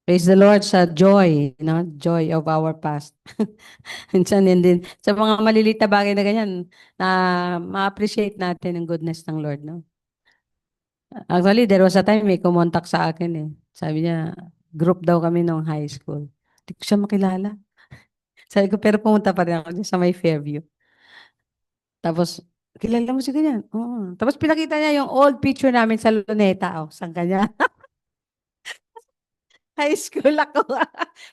S1: Praise the Lord sa joy, no? Joy of our past. Minsan yun din. Sa mga maliliit na bagay na ganyan, na ma-appreciate natin ang goodness ng Lord, no? Actually, there was a time may kumontak sa akin eh. Sabi niya, group daw kami nung high school. Hindi ko siya makilala. Sabi ko, pero pumunta pa rin ako dyan sa may Fairview. Tapos, kilala mo si ganyan? Oo. Tapos pinakita niya yung old picture namin sa Luneta. Oh, saan kanya? High school ako.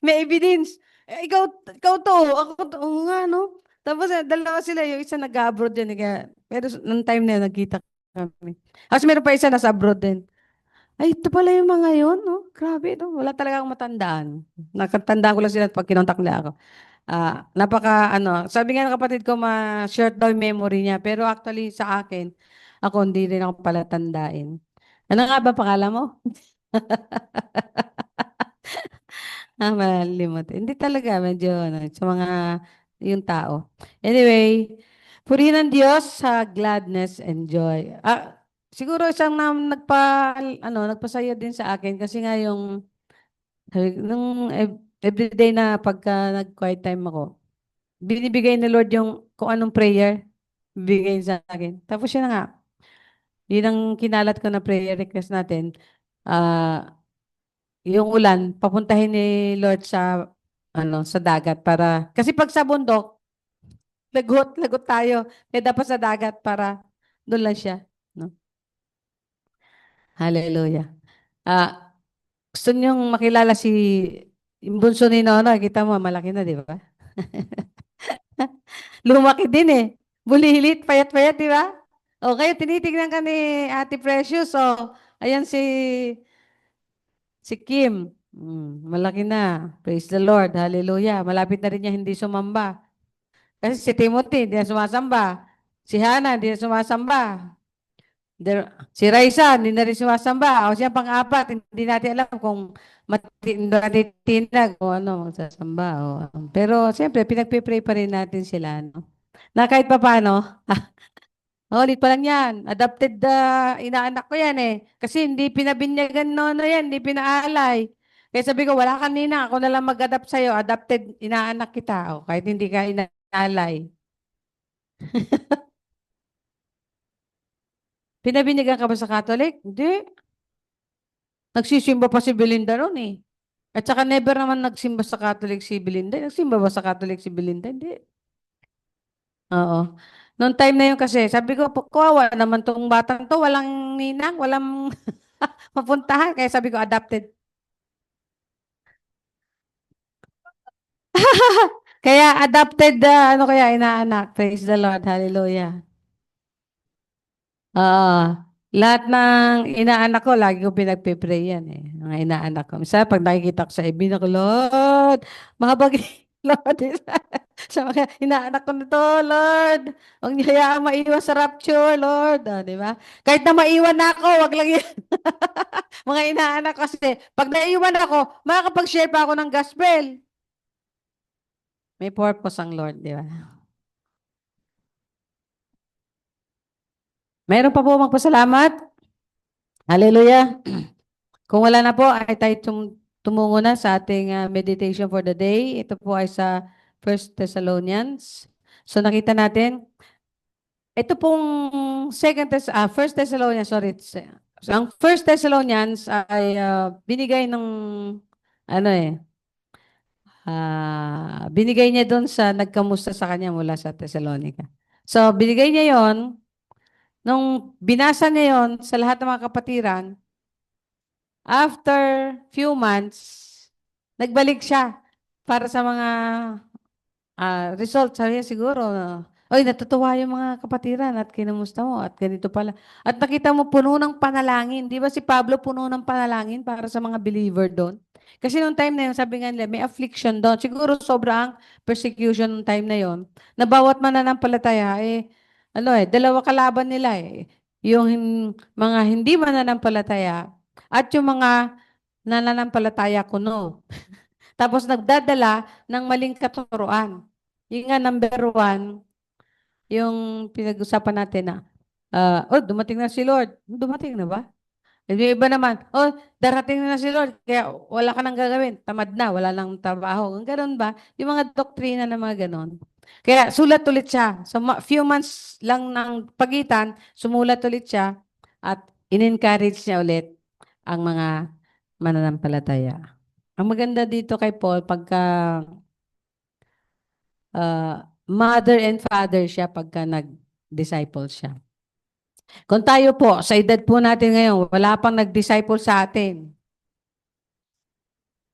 S1: May evidence. Ikaw to. Ako to. Oo nga, no? Tapos, dalawa sila. Yung isa nag-abroad din. Pero nung time na yun, nagkita kami. Tapos meron pa isa nasa abroad din. Ay, ito pala yung mga yun, no? Grabe, no? Wala talaga akong matandaan. Nakatandaan ko lang sila pag kinontak nila ako. Sabi nga ng kapatid ko, ma-short daw yung memory niya. Pero actually, sa akin, ako hindi rin ako pala tandain. Ano nga ba pangalan mo? Malimot. Hindi talaga, medyo, sa mga, yung tao. Anyway, purihin ng Diyos sa gladness and joy. Siguro isang nagpasaya din sa akin kasi nga yung, everyday na pagka nag-quiet time ako, binibigay ni Lord yung kung anong prayer, bibigay sa akin. Tapos yun na nga, Yun ang kinalat ko na prayer request natin. Yung ulan, papuntahin ni Lord sa sa dagat para kasi pag sa bundok, lagot tayo. Kaya dapat sa dagat para doon lang siya, no? Hallelujah. Ah, gusto niyong makilala si yung bunso ni Nono, kita mo malaki na, di ba? Lumaki din eh. Bulilit, payat-payat, di ba? Okay, tinitingnan ka ni Ate Precious. Oh, ayan si Kim. Malaki na. Praise the Lord. Hallelujah. Malapit na rin niya hindi sumamba. Kasi si Timothy, hindi na sumasamba. Si Hannah, hindi na sumasamba. Si Raisa, hindi na rin sumasamba. O siya pang-apat, hindi natin alam kung matitinag o ano, magsasamba. Pero siyempre, pinagpipray pa rin natin sila. No? Na kahit pa paano, ulit pa lang yan. Adopted inaanak ko yan eh. Kasi hindi pinabinyagan nono yan, hindi pinaalay. Kaya sabi ko, wala kanina, ako na lang mag-adapt sa'yo. Adopted inaanak kita. O, kahit hindi ka inaalay. Pinabinyagan ka ba sa Catholic? Hindi. Nagsisimba pa si Belinda noon eh. At saka never naman nagsimba sa Catholic si Belinda. Nagsimba ba sa Catholic si Belinda? Hindi. Oo. Noong time na yun kasi, sabi ko, kawawa naman tong batang to, walang ninang, walang mapuntahan. Kaya sabi ko, adopted. Kaya adopted, ano kaya, inaanak. Praise the Lord. Hallelujah. Lahat ng inaanak ko, lagi ko pinagpipray yan eh. Mga inaanak ko. Minsan, pag nakikita ko sa FB, ko, Lord, mahabag, Lord. Sa mga inaanak ko na to, Lord. Huwag niyo hayaang maiwan sa rapture, Lord. Di ba? Kahit na maiwan na ako, wag lang yan. Mga inaanak kasi, pag naiwan ako, makakapag-share pa ako ng gospel. May purpose ang Lord, di ba? Mayroon pa po magpasalamat? Hallelujah. Kung wala na po, ay tayo tumungo na sa ating meditation for the day. Ito po ay sa 1 Thessalonians. So nakita natin, ito pong 1 Thessalonians, sorry. Ang 1 Thessalonians ay binigay ng, ano binigay niya doon sa nagkamusta sa kanya mula sa Thessalonica. So binigay niya yon nung binasa niya yon sa lahat ng mga kapatiran. After few months, nagbalik siya para sa mga results. Sabi niya siguro, oy, natutuwa yung mga kapatiran at kinamusta mo at ganito pala. At nakita mo puno ng panalangin. Di ba si Pablo puno ng panalangin para sa mga believer doon? Kasi nung time na yun, sabi nga nila, may affliction doon. Siguro sobrang persecution nung time na yun. Na bawat mananampalataya, dalawa kalaban nila eh. Yung mga hindi mananampalataya at yung mga nananampalataya kuno. Tapos nagdadala ng maling katuruan. Yung nga number one, yung pinag-usapan natin na, dumating na si Lord. Dumating na ba? Yung iba naman, darating na si Lord, kaya wala ka nang gagawin. Tamad na, wala nang trabaho. Ganun ba? Yung mga doktrina na mga ganun. Kaya sulat ulit siya. So few months lang ng pagitan, sumulat ulit siya at in-encourage niya ulit ang mga mananampalataya. Ang maganda dito kay Paul, pagka mother and father siya pagka nag-disciple siya. Kung tayo po, sa edad po natin ngayon, wala pang nag-disciple sa atin.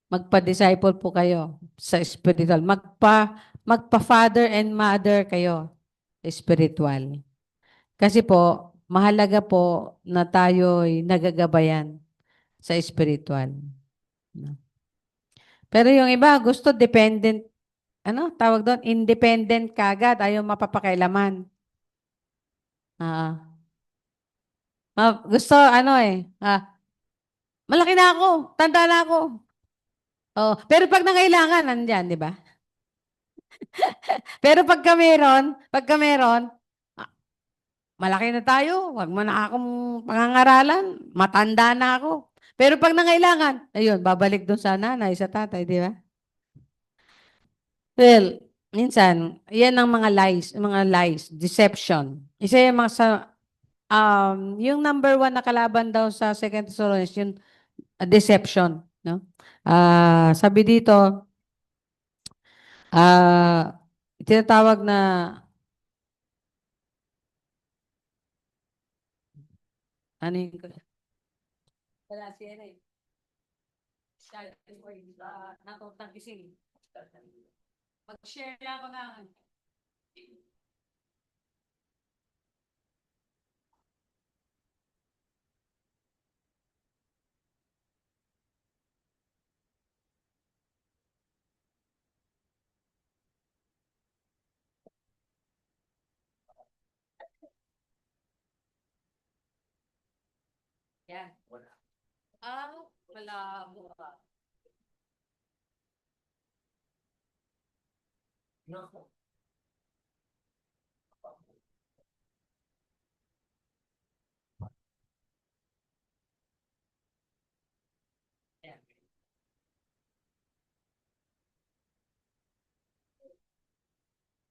S1: Magpa-disciple po kayo sa spiritual. Magpa-father and mother kayo spiritual. Kasi po, mahalaga po na tayo'y nagagabayan sa spiritual. Pero yung iba, gusto dependent, tawag doon, independent kagad, ayaw mapapakailaman. Gusto, malaki na ako, tanda na ako. Pero pag nangailangan, nandyan, di ba? Pero pagka meron, malaki na tayo, wag mo na akong pangangaralan, matanda na ako. Pero pag nangailangan, ayun, babalik doon sa nanay, sa tatay, di ba? Well, minsan, yan ang mga lies, deception. Isa yung mga yung number 1 na kalaban daw sa Second Thessalonians, yung deception, no? Sabi dito, tinatawag na ano yung wala siya na eh. Natutang gising. Mag-share lang ako na. Yan. Wala.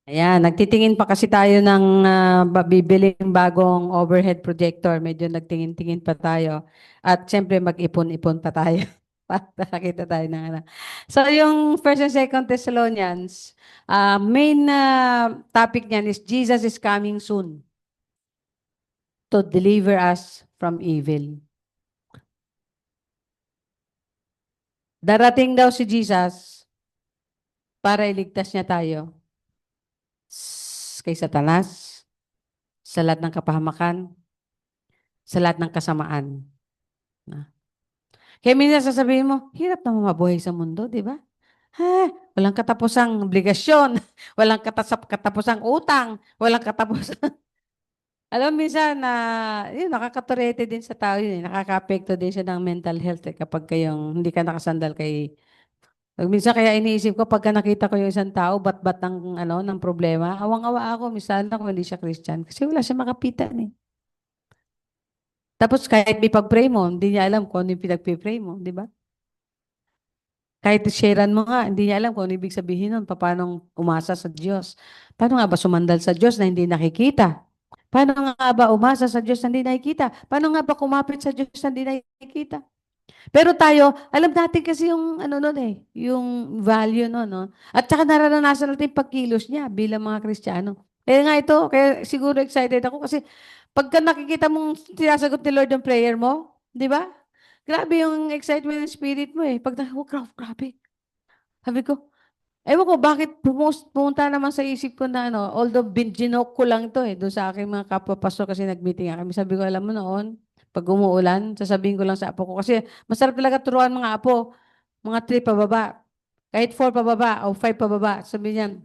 S1: Ayan, nagtitingin pa kasi tayo ng bibiling bagong overhead projector. Medyo nagtingin-tingin pa tayo. At siyempre mag-ipon-ipon pa tayo. Para nakakita tayo ng ano. So yung First and Second Thessalonians, main topic niyan is Jesus is coming soon to deliver us from evil. Darating daw si Jesus para iligtas niya tayo kay Satanas, sa lahat ng kapahamakan, sa lahat ng kasamaan. Kaya minsan sasabihin mo, hirap naman mabuhay sa mundo, di ba? Walang katapusang obligasyon, walang katapusang utang, walang katapusang... Alam, minsan na yun, nakakaturete din sa tao yun, nakaka-apekto din siya ng mental health kapag kayong hindi ka nakasandal kay... Minsan kaya iniisip ko, pagka nakita ko yung isang tao, bat-bat ng problema, awang-awa ako, minsan ako hindi siya Christian. Kasi wala siya makapitan eh. Tapos kahit may pag-pray mo, hindi niya alam kung ano yung pinag-pray mo, di ba? Kahit sharean mo nga, hindi niya alam kung ano ibig sabihin nun, paano umasa sa Diyos. Paano nga ba sumandal sa Diyos na hindi nakikita? Paano nga ba umasa sa Diyos na hindi nakikita? Paano nga ba kumapit sa Diyos na hindi nakikita? Pero tayo, alam natin kasi yung ano nun eh, yung value nun, no? At saka nararanasan natin yung pagkilos niya bilang mga Kristiyano. Kaya nga ito, kaya siguro excited ako kasi pagka nakikita mong sinasagot ni Lord ang prayer mo, di ba? Grabe yung excitement ng spirit mo eh. Grabe. Sabi ko, ewan ko bakit pumunta naman sa isip ko na ano, although binjinok ko lang to eh, doon sa aking mga kapwa-pastor kasi nag-meeting nga kami. Sabi ko, alam mo noon, pag umuulan, sasabihin ko lang sa apo ko. Kasi masarap talaga turuan mga apo, mga 3 pababa. Kahit 4 pababa o 5 pababa. Sabi niya,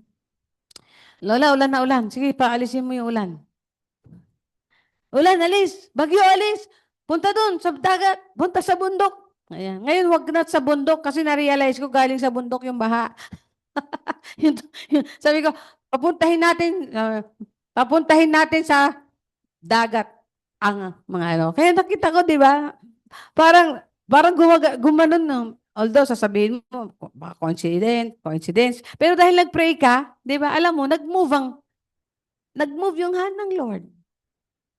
S1: Lola, ulan na ulan. Sige, paalisin mo yung ulan. Ulan, alis. Bagyo, alis. Punta doon, sa dagat. Punta sa bundok. Ayan. Ngayon, wag na sa bundok kasi na-realize ko galing sa bundok yung baha. Sabi ko, papuntahin natin sa dagat ang mga ano. Kaya nakita ko, di ba? Parang gumanon no. Although sasabihin mo, baka coincidence. Pero dahil nag-pray ka, di ba? Alam mo, nag-move yung hand ng Lord.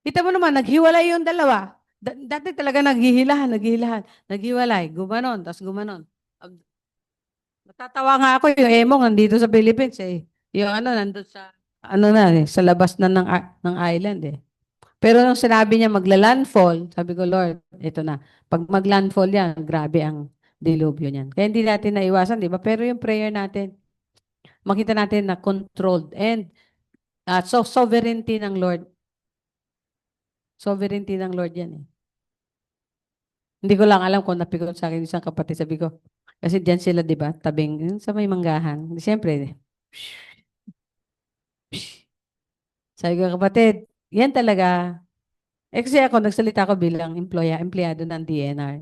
S1: Kita mo naman, naghiwalay yung dalawa. Dati talaga naghiwalay, gumanon, tapos gumanon. Natatawa nga ako yung Emong nandito sa Philippines eh. Yung ano, nandun sa, ano na eh, sa labas na ng island eh. Pero nung sinabi niya magla-landfall, sabi ko, Lord, ito na. Pag mag-landfall yan, grabe ang dilubyo niyan. Kaya hindi natin naiwasan, di ba? Pero yung prayer natin, makita natin na controlled and so sovereignty ng Lord. Sovereignty ng Lord yan eh. Hindi ko lang alam kung napikot sa akin isang kapatid. Sabi ko, kasi diyan sila, di ba? Tabing sa may manggahan. Siyempre, sabi ko, kapatid, yan talaga. Kasi ako, nagsalita ko bilang empleyado ng DNR.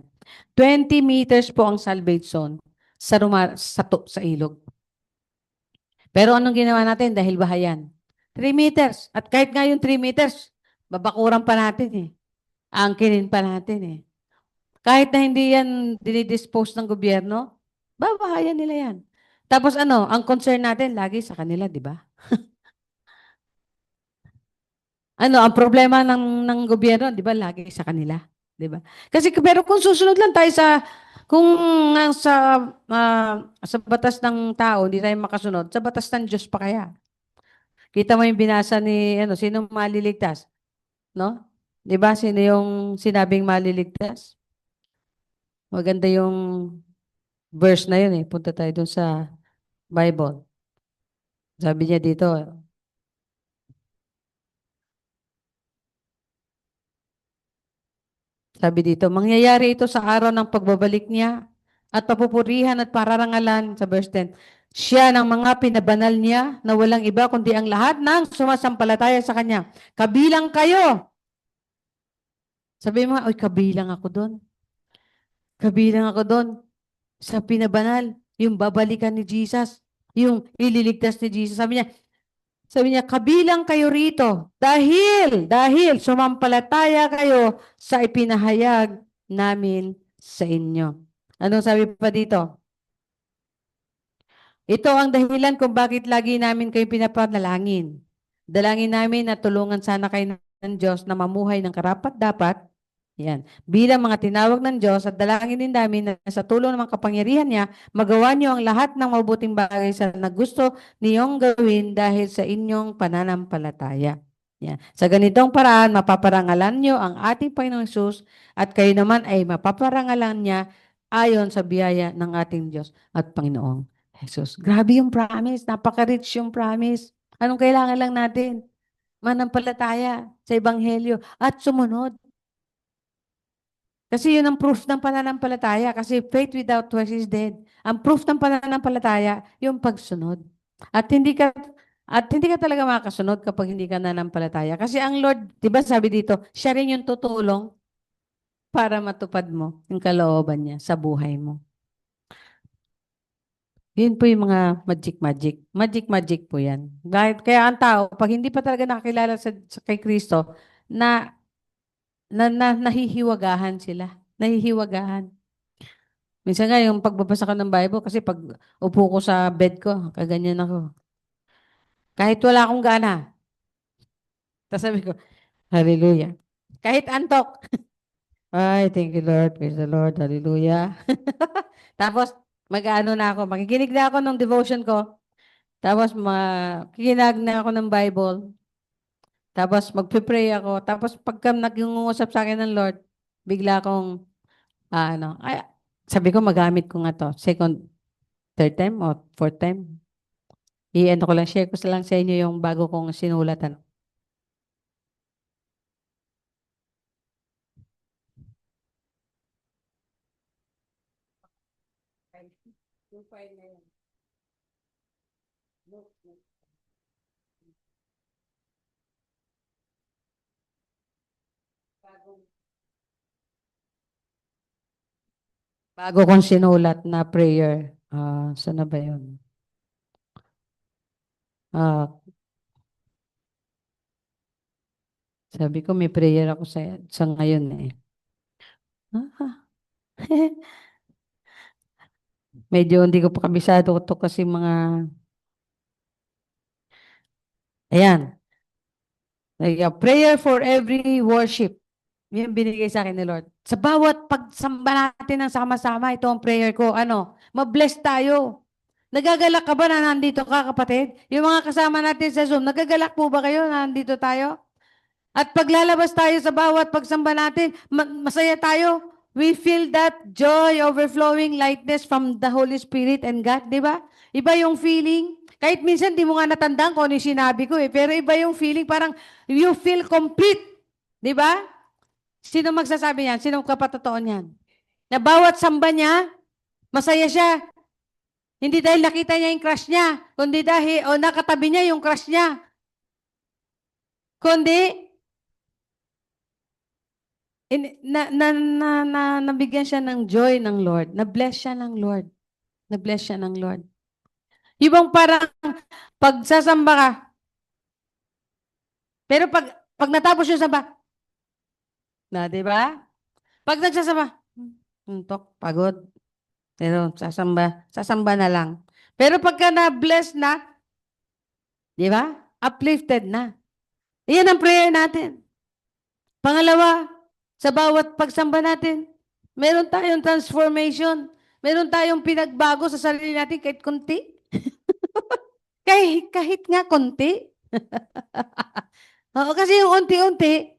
S1: 20 meters po ang salvage zone sa ilog. Pero anong ginawa natin dahil bahayan? 3 meters. At kahit nga yung 3 meters, babakuran pa natin eh. Angkinin pa natin eh. Kahit na hindi yan dinidispose ng gobyerno, babahayan nila yan. Tapos ano, ang concern natin lagi sa kanila, di ba? Ano, ang problema ng gobyerno, 'di ba, lagi sa kanila, 'di ba? Kasi pero kung susunod lang tayo sa kung sa batas ng tao, hindi tayo makasunod, sa batas ng Diyos pa kaya? Kita mo yung binasa ni ano, sino maliligtas, no? 'Di ba? Sino yung sinabing maliligtas? Maganda yung verse na yun eh. Punta tayo dun sa Bible. Sabi niya dito, sabi dito, mangyayari ito sa araw ng pagbabalik niya at papupurihan at pararangalan sa verse 10. Siya ng mga pinabanal niya na walang iba kundi ang lahat ng sumasampalataya sa kanya. Kabilang kayo. Sabi mo, oy, kabilang ako doon. Kabilang ako doon sa pinabanal. Yung babalikan ni Jesus. Yung ililigtas ni Jesus. Sabi niya, kabilang kayo rito dahil sumampalataya kayo sa ipinahayag namin sa inyo. Anong sabi pa dito? Ito ang dahilan kung bakit lagi namin kayo pinapanalangin. Dalangin namin na tulungan sana kayo ng Diyos na mamuhay ng karapat-dapat. Yan. Bilang mga tinawag ng Diyos at dalangin din namin na sa tulong ng mga kapangyarihan niya, magawa niyo ang lahat ng mabuting bagay sa na gusto niyong gawin dahil sa inyong pananampalataya. Yan. Sa ganitong paraan, mapaparangalan niyo ang ating Panginoong Hesus at kayo naman ay mapaparangalan niya ayon sa biyaya ng ating Diyos at Panginoong Jesus. Grabe yung promise. Napaka-rich yung promise. Anong kailangan lang natin? Manampalataya sa Ebanghelyo at sumunod. Kasi yun ang proof ng pananampalataya. Kasi faith without works is dead. Ang proof ng pananampalataya, yung pagsunod. At hindi ka talaga makakasunod kapag hindi ka nanampalataya. Kasi ang Lord, di ba sabi dito, siya rin yung tutulong para matupad mo yung kalooban niya sa buhay mo. Yun po yung mga magic-magic. Magic-magic po yan. Kaya ang tao, pag hindi pa talaga nakakilala kay Kristo, nahihiwagahan sila. Nahihiwagahan. Minsan nga yung pagbabasa ko ng Bible, kasi pag upo ko sa bed ko, kaganyan ako. Kahit wala akong gana. Tapos sabi ko, Hallelujah. Kahit antok. Ay, thank you Lord. Praise the Lord. Hallelujah. Tapos, mag-ano na ako. Makikinig na ako ng devotion ko. Tapos, makikinig na ako ng Bible. Tapos, magpe-pray ako. Tapos, pagka nag-uusap sa akin ng Lord, bigla akong, sabi ko, magamit ko nga to. Second, third time o fourth time. I-ano ko lang, share ko lang sa inyo yung bago kong sinulatan. Bago kong sinulat na prayer. Saan na ba yun? Sabi ko may prayer ako sa ngayon eh. Ah. Medyo hindi ko pa kabisado to kasi ayan. Prayer for every worship. Yan binigay sa akin ni Lord. Sa bawat pagsamba natin ng sama-sama, ito ang prayer ko. Mabless tayo. Nagagalak ka ba na nandito ka, kapatid? Yung mga kasama natin sa Zoom, nagagalak po ba kayo na nandito tayo? At paglalabas tayo sa bawat pagsamba natin, masaya tayo. We feel that joy, overflowing lightness from the Holy Spirit and God, di ba? Iba yung feeling. Kahit minsan di mo nga natandaan kung ano yung sinabi ko eh. Pero iba yung feeling, parang you feel complete. Di ba? Sino magsasabi niyan? Sino kapatotoo niyan? Na bawat samba niya, masaya siya. Hindi dahil nakita niya yung crush niya, kundi dahil, nakatabi niya yung crush niya. Kundi, nabigyan siya ng joy ng Lord. Na-bless siya ng Lord. Na-bless siya ng Lord. Yung parang pagsasamba ka, pero pag natapos yung samba, di ba? Pag nagsasamba, untok, pagod. Pero sasamba na lang. Pero pagka na-bless na, di ba? Uplifted na. Iyan ang prayer natin. Pangalawa, sa bawat pagsamba natin, meron tayong transformation. Meron tayong pinagbago sa sarili natin kahit konti. Kahit nga konti. Oo, kasi yung unti-unti,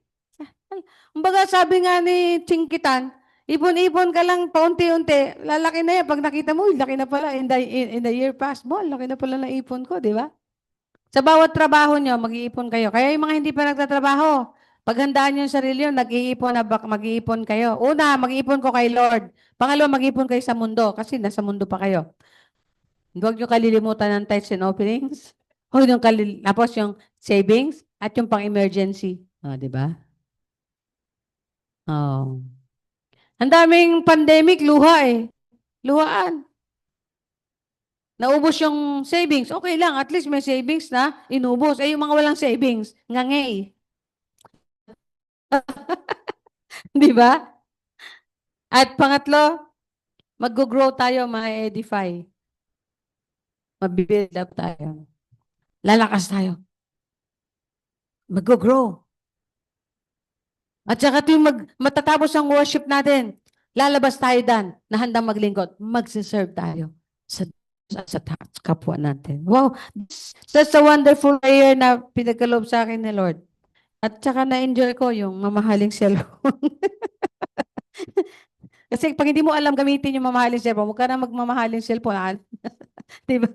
S1: kumbaga sabi nga ni Chinkitan, ipon-ipon ka lang paunti-unti, lalaki na yan. Pag nakita mo, "Uy, laki na pala in the year past mo, laki na pala na ipon ko, di ba? Sa bawat trabaho nyo, mag-iipon kayo. Kaya yung mga hindi pa nagtatrabaho, paghandaan nyo yung sarili nyo, nag-iipon na mag-iipon kayo. Una, mag-iipon ko kay Lord. Pangalawa, mag-iipon kayo sa mundo kasi nasa mundo pa kayo. Huwag nyo kalilimutan ng tithes and openings. Huwag nyo tapos yung savings at yung pang-emergency. Di ba? Oh. Ang daming pandemic, luha eh. Luhaan. Naubos yung savings. Okay lang, at least may savings na inubos. Eh, yung mga walang savings, ngangay. Di ba? At pangatlo, mag-grow tayo, ma-edify. Mabibuild up tayo. Lalakas tayo. Mag-grow. At saka yung matatapos ang worship natin, lalabas tayo dan na handang maglingkod. Magsiserve tayo sa kapwa natin. Wow, that's a wonderful prayer na pinagkaloob sa akin ni Lord. At saka na-enjoy ko yung mamahaling cellphone. Kasi pag hindi mo alam gamitin yung mamahaling cellphone, huwag ka na magmamahaling cellphone. Diba?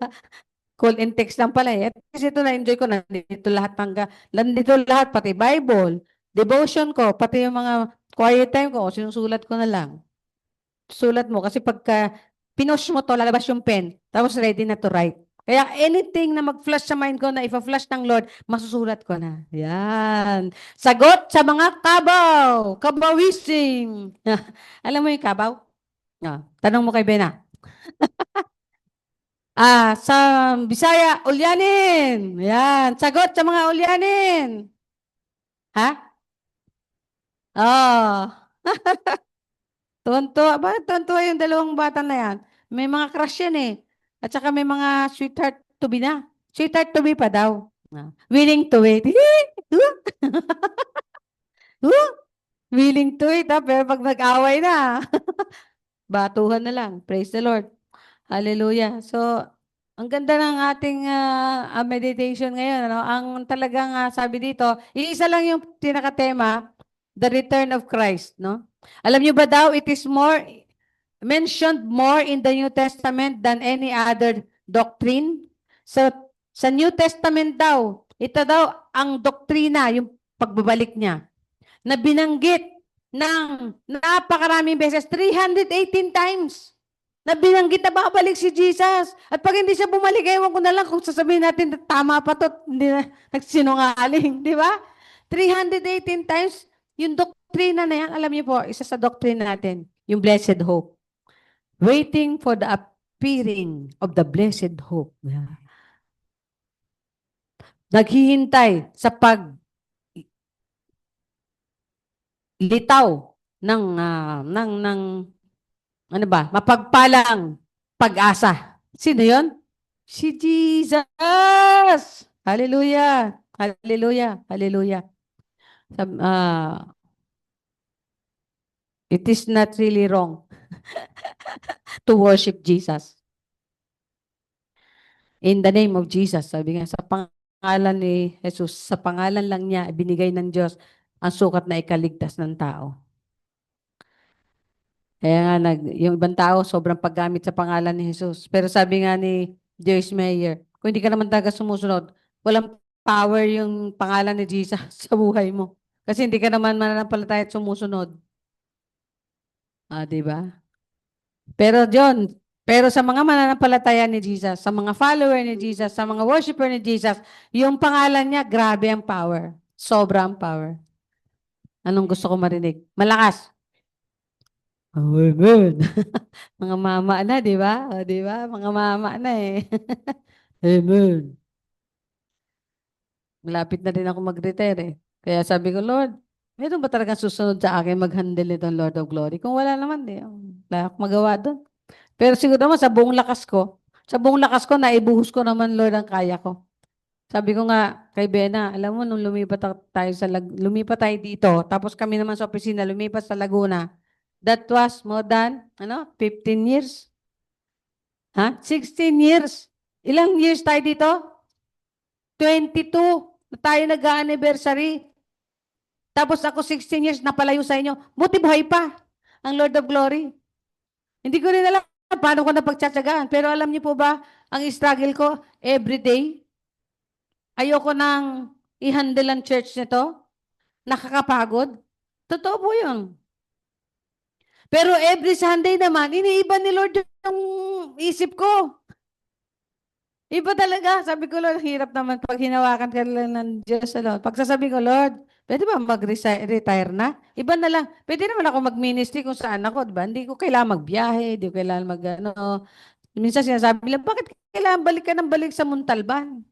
S1: Call and text lang pala eh. Kasi ito na-enjoy ko, nandito lahat, pati Bible, devotion ko, pati yung mga quiet time ko, sinusulat ko na lang. Sulat mo, kasi pagka pinush mo to, lalabas yung pen, tapos ready na to write. Kaya anything na mag-flash sa mind ko na ipa-flash ng Lord, masusulat ko na. Yan. Sagot sa mga kabaw. Kabawising. Alam mo yung kabaw? Tanong mo kay Bena. Sa Bisaya, ulyanin. Yan. Sagot sa mga ulyanin. Ha? Oh. Tuwan-tuwa. Bakit tuwan-tuwa yung dalawang bata na yan? May mga crush yan eh. At saka may mga sweetheart to be na. Sweetheart to be pa daw. Willing to wait. Willing to wait pero pag nag-away na, batuhan na lang. Praise the Lord. Hallelujah. So, ang ganda ng ating meditation ngayon. Ano? Ang talagang sabi dito, iisa lang yung tinakatema, the return of Christ. No? Alam niyo ba daw, it is mentioned more in the New Testament than any other doctrine. Sa New Testament daw, ito daw ang doktrina, yung pagbabalik niya, na binanggit ng napakaraming beses, 318 times. Na binanggit na babalik si Jesus. At pag hindi siya bumalik, ewan ko na lang kung sasabihin natin na tama pa to, hindi na nagsinungaling, di ba? 318 times, yung doktrina na yan, alam niyo po, isa sa doktrina natin, yung blessed hope. Waiting for the appearing of the blessed hope. Yeah. Naghihintay sa litaw ng ano ba, mapagpalang pag-asa. Sino 'yon? Si Jesus. Hallelujah. Hallelujah. Hallelujah. It is not really wrong to worship Jesus. In the name of Jesus, sabi nga, sa pangalan ni Jesus, sa pangalan lang niya, binigay ng Diyos ang sukat na ikaligtas ng tao. Kaya nga, yung ibang tao, sobrang paggamit sa pangalan ni Jesus. Pero sabi nga ni Joyce Meyer, kung hindi ka naman talaga sumusunod, walang power yung pangalan ni Jesus sa buhay mo. Kasi hindi ka naman mananampalataya at sumusunod. Di ba? Pero sa mga mananampalataya ni Jesus, sa mga follower ni Jesus, sa mga worshiper ni Jesus, yung pangalan niya, grabe ang power. Sobrang power. Anong gusto ko marinig? Malakas. Amen. Mga mama na, di ba? O, di ba? Mga mama na eh. Amen. Malapit na din ako mag-retire eh. Kaya sabi ko, Lord, meron ba talagang susunod sa akin mag-handle nitong Lord of Glory? Kung wala naman, wala akong magawa doon. Pero siguro naman sa buong lakas ko, naibuhos ko naman, Lord, ang kaya ko. Sabi ko nga kay Bena, alam mo, nung lumipat tayo dito, tapos kami naman sa opisina, lumipat sa Laguna, that was more than, 15 years? 16 years. Ilang years tayo dito? 22 na tayo nag-anniversary. Tapos ako 16 years napalayo sa inyo. Buti buhay pa ang Lord of Glory. Hindi ko rin alam paano ko napagtsatsagaan. Pero alam niyo po ba, ang struggle ko every day, ayoko nang i-handle ang church nito. Nakakapagod. Totoo po yun. Pero every Sunday naman, iniiba ni Lord yung isip ko. Iba talaga. Sabi ko, Lord, hirap naman pag hinawakan ka lang ng Diyos. Pag sasabi ko, Lord, pwede ba mag-retire na? Iba na lang. Pwede naman ako mag-ministry kung saan ako, diba? Hindi ko kailangan magbiyahe, hindi ko kailangan Minsan sinasabi lang, bakit kailangan balik ka ng balik sa Muntalban?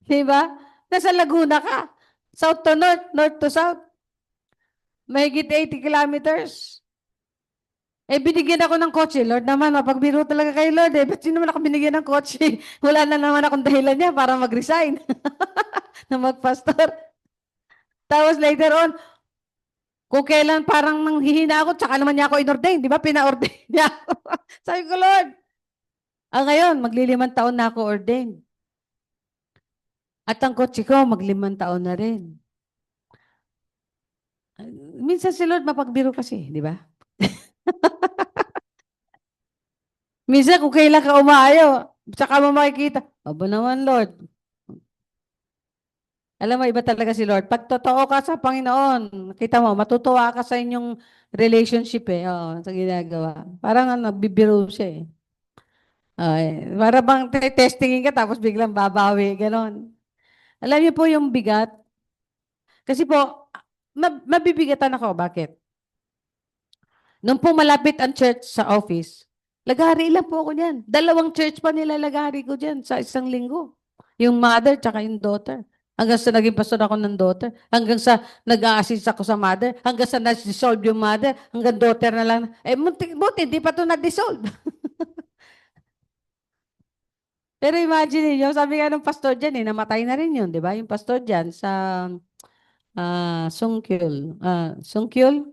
S1: Diba? Nasa Laguna ka. South to north, north to south. Mahigit 80 kilometers. Binigyan ako ng kotse. Lord naman, mapagbiro talaga kayo, Lord. Ba't yun naman ako binigyan ng kotse? Wala na naman akong dahilan niya para mag-resign na magpastor. Tapos later on, kung kailan parang nanghihina ako, tsaka naman niya ako inordain. Di ba? Pina-ordain niya ako. Sabi ko, Lord, ngayon, magli5 taon na ako ordained. At ang kotse ko, mag5 taon na rin. Minsan si Lord mapagbiro kasi, di ba? Minsan kung kailan ka umaayaw, tsaka mo makikita, aba naman, Lord. Alam mo, iba talaga si Lord. Pag totoo ka sa Panginoon, kita mo, matutuwa ka sa inyong relationship Oo, sa ginagawa. Parang bibiro siya para bang testingin ka tapos biglang babawi, ganon. Alam niyo po yung bigat? Kasi po, mabibigatan ako. Bakit? Nung po malapit ang church sa office, lagari lang po ako dyan. 2 church pa nila lagari ko dyan sa isang linggo. Yung mother tsaka yung daughter. Hanggang sa naging pastor ako ng daughter. Hanggang sa nag-a-assist ako sa mother. Hanggang sa na-dissolve yung mother. Hanggang daughter na lang. Buti, di pa ito na-dissolve. Pero imagine niyo, sabi nga ng pastor dyan namatay na rin yun, di ba? Yung pastor dyan sa Sungkyul. Sungkyul?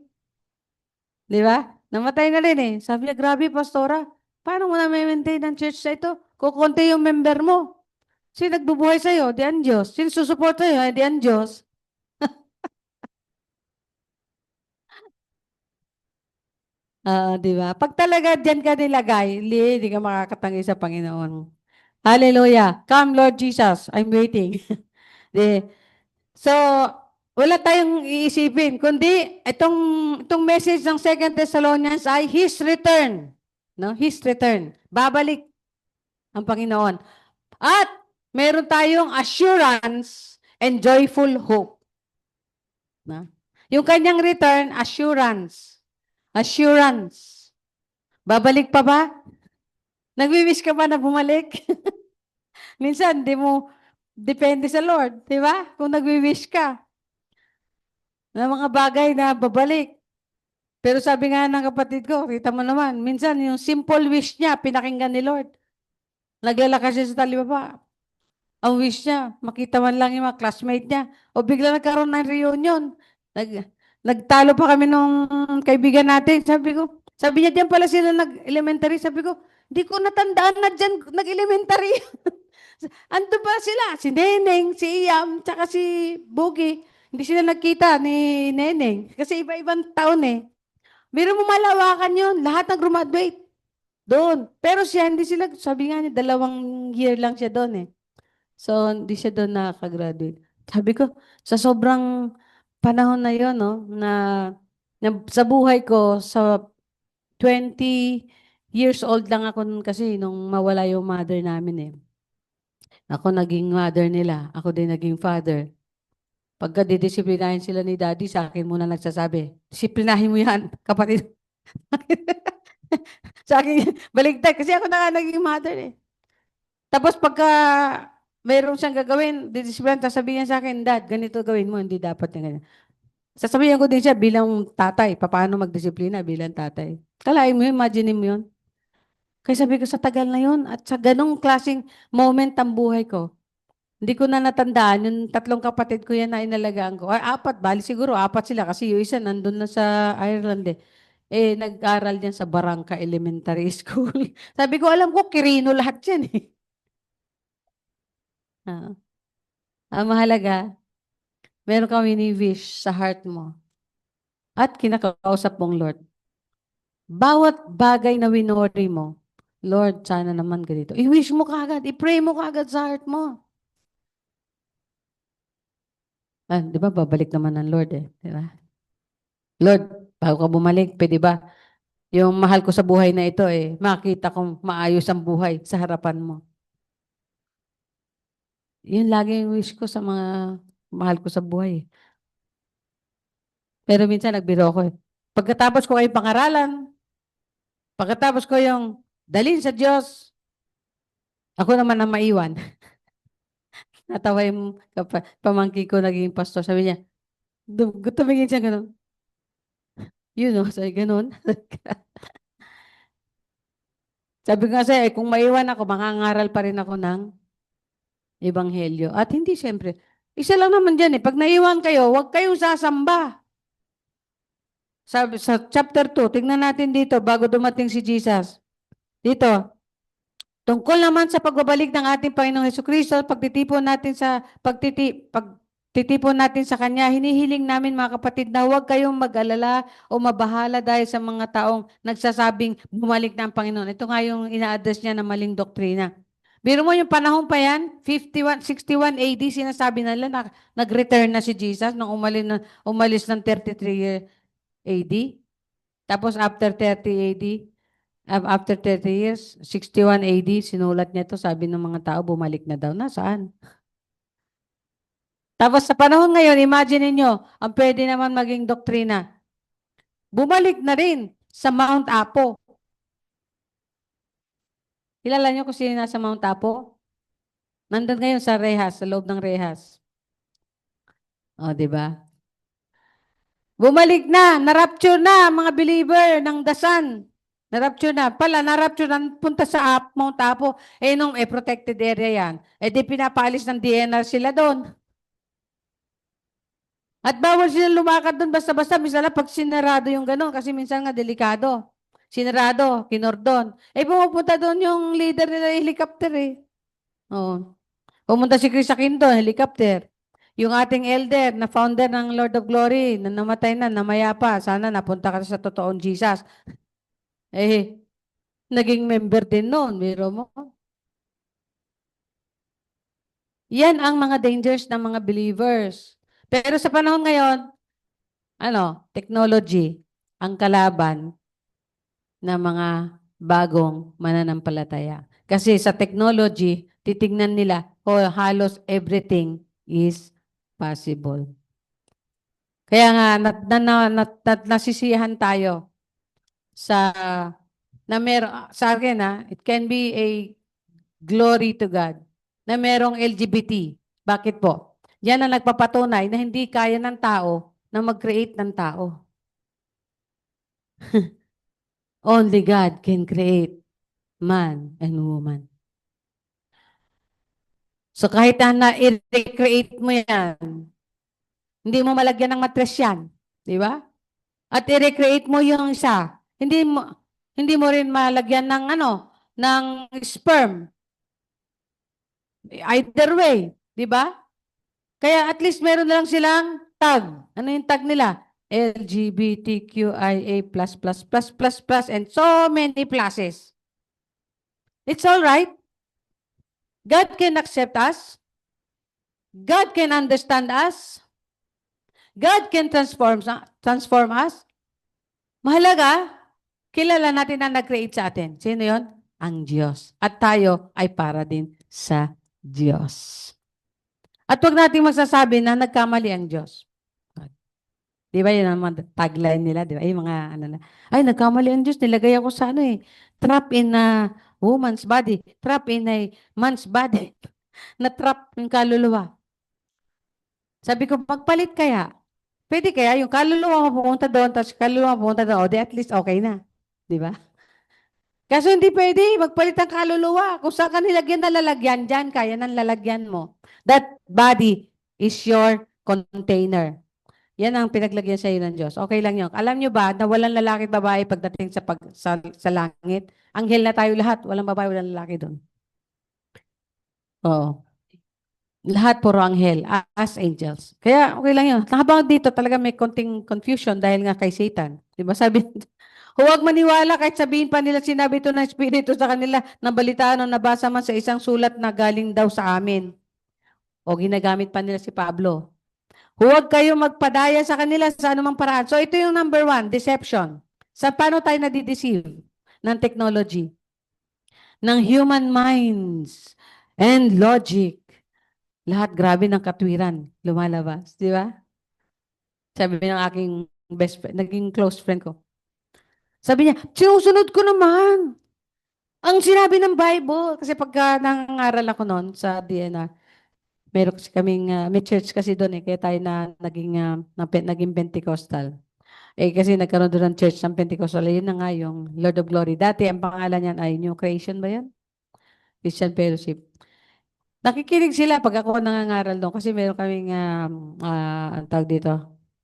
S1: Di ba? Namatay na rin Sabi niya, grabe, pastora, paano mo na-maintain ang church na ito? Kukunti yung member mo. Sino nagbubuhay sa'yo? Di ang Diyos. Sino susupport sa'yo? Di ang Diyos. Di ba? Pag talaga dyan ka nilagay, di ka makakatangi sa Panginoon. Hallelujah. Come, Lord Jesus. I'm waiting. So, wala tayong iisipin, kundi itong message ng 2 Thessalonians ay His return. No? His return. Babalik ang Panginoon. At meron tayong assurance and joyful hope. No? Yung kanyang return, assurance. Assurance. Babalik pa ba? Nagwi-wish ka ba na bumalik? Minsan, depende sa Lord. Di ba? Kung nagwi-wish ka na mga bagay na babalik. Pero sabi nga ng kapatid ko, kita mo naman, minsan yung simple wish niya, pinakinggan ni Lord. Naglalakad siya sa talibaba. Ang wish niya, makita man lang yung mga classmate niya. O bigla nagkaroon ng reunion. Nagtalo pa kami nung kaibigan natin. Sabi niya, diyan pala sila nag-elementary. Sabi ko, di ko natandaan na diyan nag-elementary. Ando pa sila, si Neneng, si Iyam, tsaka si Boogie. Hindi sila nagkita ni Neneng. Kasi iba-ibang taon Biro mo malawakan yun. Lahat nag-graduate doon. Pero siya, hindi sila, sabi nga niya, 2 year lang siya doon So, hindi siya doon nakaka-graduate. Sabi ko, sa sobrang panahon na yun, no, na sa buhay ko, sa 20 years old lang ako nun kasi nung mawala yung mother namin Ako naging mother nila. Ako din naging father. Pagka didisiplinahin sila ni daddy, sa akin muna nagsasabi, disiplinahin mo yan, kapatid. Sa akin, baligtad. Kasi ako na nga naging mother Tapos pagka mayroon siyang gagawin, didisiplinahin, sasabihin sa akin, Dad, ganito gawin mo, hindi dapat na ganyan. Sasabihin ko din siya bilang tatay, paano magdisiplina bilang tatay. Kalahin mo yun, imagine mo yun. Kaya sabi ko, sa tagal na yun, at sa ganong klaseng moment ang buhay ko, hindi ko na natandaan, yung tatlong kapatid ko yan na inalagaan ko. Ay, apat, bali siguro, apat sila kasi yung isa nandun na sa Ireland eh. Nag-aral diyan sa Barangka Elementary School. Sabi ko, alam ko, Kirino lahat yan eh. Ah, ang mahalaga, meron kang wish sa heart mo at kinakausap mong Lord. Bawat bagay na winori mo, Lord, sana naman ganito. I-wish mo kaagad, i-pray mo kaagad sa heart mo. Di ba, babalik naman ng Lord eh. Di ba? Lord, bago ka bumalik, pwede ba? Yung mahal ko sa buhay na ito eh, makita kong maayos ang buhay sa harapan mo. Yun lagi yung wish ko sa mga mahal ko sa buhay. Pero minsan nagbiro ko eh. Pagkatapos ko ay pangaralan, pagkatapos ko yung dalhin sa Diyos, ako naman ang maiwan. Natawa yung pamangkin ko naging pastor. Sabi niya, tumingin siya gano'n. Yun o, sabi gano'n. Sabi ko kasi, kung maiwan ako, mangangaral pa rin ako ng Ebanghelyo. At hindi siyempre, isa lang naman dyan eh. Pag naiwan kayo, huwag kayong sasamba. Sabi, sa chapter 2, tingnan natin dito bago dumating si Jesus. Dito, tungkol naman sa pagbabalik ng ating Panginoong Hesukristo, pagtitipon natin sa Kanya, hinihiling namin mga kapatid na huwag kayong mag-alala o mabahala dahil sa mga taong nagsasabing bumalik na ang Panginoon. Ito nga yung ina-address niya na maling doktrina. Biro mo yung panahon pa yan, 61 AD, sinasabi nila na nag-return na si Jesus nung umalis ng 33 AD. Tapos after 30 AD, after 30 years, 61 AD, sinulat niya to, sabi ng mga tao, bumalik na daw. Nasaan? Tapos sa panahon ngayon, imagine niyo, ang pwede naman maging doktrina. Bumalik na rin sa Mount Apo. Kilala niyo kung sino nasa Mount Apo? Nandun ngayon sa Rehas, sa loob ng Rehas. O, di ba? Bumalik na, na-rapture na mga believer ng Dasan. Na-rapture na. Na-rapture na, punta sa Mount Apo. Protected area yan. Di pinapaalis ng DNR sila doon. At bawal sila lumakad doon basta-basta. Minsan na pag sinarado yung gano'n, kasi minsan nga delikado. Sinarado, kinordon. Pumupunta doon yung leader nila helicopter eh. Oo. Pumunta si Chris Aquino, helicopter. Yung ating elder na founder ng Lord of Glory, na namatay na, namayapa, sana napunta ka sa totoong Jesus. Naging member din noon, biro mo. Yan ang mga dangers ng mga believers. Pero sa panahon ngayon, technology, ang kalaban ng mga bagong mananampalataya. Kasi sa technology, titignan nila, halos everything is possible. Kaya nga, nasisiyahan tayo sa sa akin, it can be a glory to God na merong LGBT. Bakit po? Yan ang nagpapatunay na hindi kaya ng tao na mag-create ng tao. Only God can create man and woman. So kahit na i-recreate mo yan, hindi mo malagyan ng matres yan. Di ba? At i-recreate mo yung isa. Hindi mo rin malagyan ng ng sperm. Either way. Di ba? Kaya at least meron na lang silang tag. Ano yung tag nila? LGBTQIA++++++ and so many pluses. It's all right. God can accept us. God can understand us. God can transform us. Mahalaga, kilala natin na nag-create sa atin. Sino yon? Ang Diyos. At tayo ay para din sa Diyos. At huwag natin magsasabi na nagkamali ang Diyos. Di ba yun ang mga tagline nila? Di ba? Ay, mga nagkamali ang Diyos. Nilagay ako sa trap in a woman's body. Trap in a man's body. Na-trap yung kaluluwa. Sabi ko, magpalit kaya. Pwede kaya yung kaluluwa mo pumunta doon, tapos kaluluwa mo pumunta doon, at least okay na. Di ba? Kaso hindi pwede, magpalit ang kaluluwa. Kung saan ka nilagyan na lalagyan, dyan kaya ng lalagyan mo. That body is your container. Yan ang pinaglagyan sa iyo ng Diyos. Okay lang yun. Alam nyo ba na walang lalaki at babae pagdating sa langit? Anghel na tayo lahat. Walang babae, walang lalaki doon. Oo. Lahat puro anghel, as angels. Kaya okay lang yun. Habang dito talaga may konting confusion dahil nga kay Satan. Di ba sabi, huwag maniwala kahit sabihin pa nila sinabi ito ng Espiritu sa kanila na balitaan o nabasa man sa isang sulat na galing daw sa amin. O ginagamit pa nila si Pablo. Huwag kayong magpadaya sa kanila sa anumang paraan. So ito yung number 1, deception. Sa paano tayo nadideceive ng technology, ng human minds, and logic. Lahat grabe ng katwiran lumalabas, di ba? Sabi ng aking best friend, naging close friend ko. Sabi niya, sinusunod ko naman ang sinabi ng Bible. Kasi pagka nangangaral ako noon sa DNR, meron kasi kaming, may church kasi doon eh, kaya tayo naging Pentecostal. Eh kasi nagkaroon doon ng church ng Pentecostal, yun na nga yung Lord of Glory. Dati ang pangalan niyan ay New Creation ba yan? Christian Fellowship. Nakikinig sila pag ako nangangaral doon kasi meron kaming, ang tawag dito,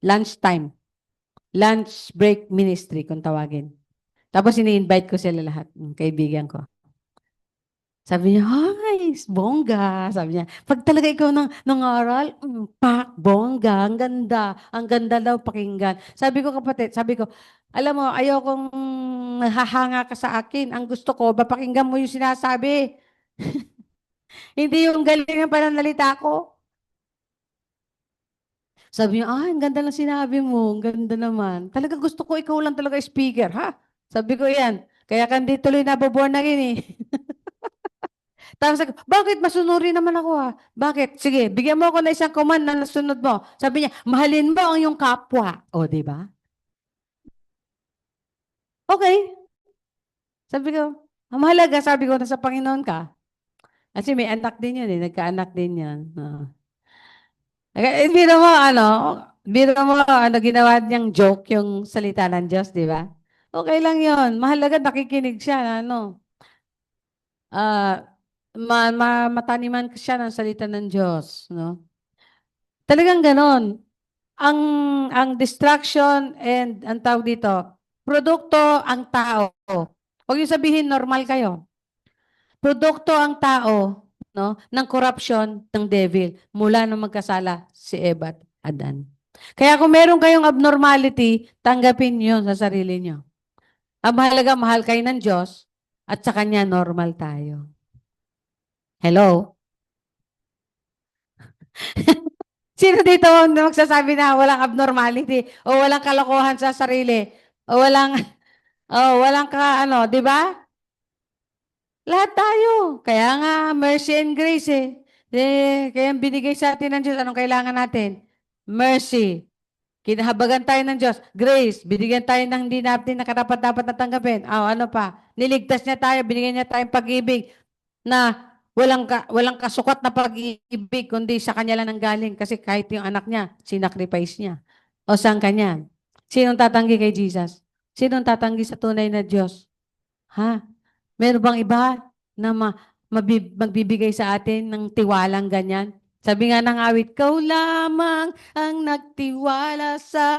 S1: lunch time. Lunch break ministry kung tawagin. Tapos ini-invite ko sila lahat, kaibigan ko. Sabi niya, "Hi, bongga." Sabi niya, "Pag talaga ikaw nangaral, pak, bongga, ang ganda. Ang ganda daw pakinggan." Sabi ko, kapatid, sabi ko, "Alam mo, ayokong hahanga ka sa akin. Ang gusto ko, mapakinggan mo yung sinasabi. Hindi yung galing ng pananalita ko." Sabi niya, "Ang ganda ng sinabi mo. Ang ganda naman. Talaga gusto ko ikaw lang talaga speaker, ha?" Sabi ko, "Yan. Kaya ka hindi tuloy naboborn again eh." Tapos sabi ko, "Bakit? Masunurin naman ako ha." "Bakit? Sige, bigyan mo ako ng isang command na nasunod mo." Sabi niya, "Mahalin mo ang iyong kapwa." O, di ba? Okay. Sabi ko, ang mahalaga, sabi ko, nasa Panginoon ka. Kasi may anak din yun eh. Nagkaanak din yan. Biro mo, ginawa niyang joke yung salita ng Diyos, di ba? Okay lang yun. Mahalaga, nakikinig siya, ah, mataniman siya ng salita ng Diyos, no? Talagang ganon. Ang ang distraction and ang tawag dito, produkto ang tao. Huwag niyo sabihin normal kayo. Produkto ang tao, no, ng corruption ng devil mula nung magkasala si Eva at Adan. Kaya kung meron kayong abnormality, tanggapin niyo sa sarili niyo. Ang mahalaga, mahal kayo ng Diyos at sa Kanya normal tayo. Hello? Sino dito ang magsasabi na walang abnormality o walang kalokohan sa sarili o walang di ba? Lahat tayo. Kaya nga mercy and grace eh. Kaya binigay sa atin ng Diyos, anong kailangan natin? Mercy. Kinahabagan tayo ng Diyos. Grace. Binigyan tayo ng hindi natin na karapat-dapat na tanggapin. Ano pa? Niligtas niya tayo, binigyan niya tayong pag-ibig na walang kasukat na pag-ibig, kundi sa kanya lang nanggaling. Kasi kahit yung anak niya, sinacrifice niya. O saan kanya? Sinong tatanggi kay Jesus? Sinong tatanggi sa tunay na Diyos? Ha? Meron bang iba na magbibigay sa atin ng tiwalang ganyan? Sabi nga ng awit, "Kau lamang ang nagtiwala sa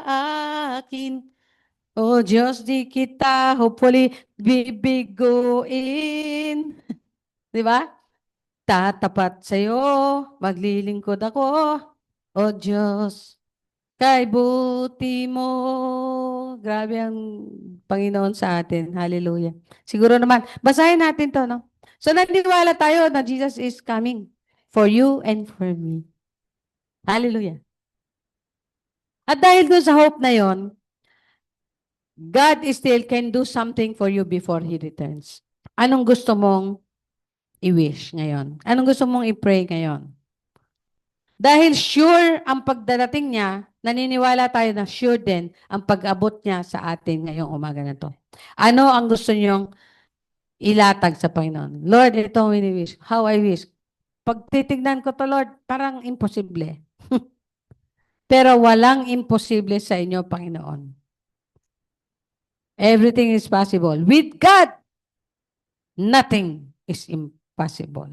S1: akin. O Diyos, di kita hopefully bibiguin." Di ba? "Tatapat sa'yo, maglilingkod ako. O Diyos, kay buti mo." Grabe ang Panginoon sa atin. Hallelujah. Siguro naman, basahin natin to, no? So, naniniwala tayo na Jesus is coming for you and for me. Hallelujah. At dahil doon sa hope na yon, God still can do something for you before He returns. Anong gusto mong i-wish ngayon? Anong gusto mong i-pray ngayon? Dahil sure ang pagdarating niya, naniniwala tayo na sure din ang pag-abot niya sa atin ngayong umaga na to. Ano ang gusto niyong ilatag sa Panginoon? "Lord, ito ang wini-wish. How I wish." Pag titignan ko to, Lord, parang imposible. Pero walang imposible sa inyo, Panginoon. Everything is possible. With God, nothing is impossible.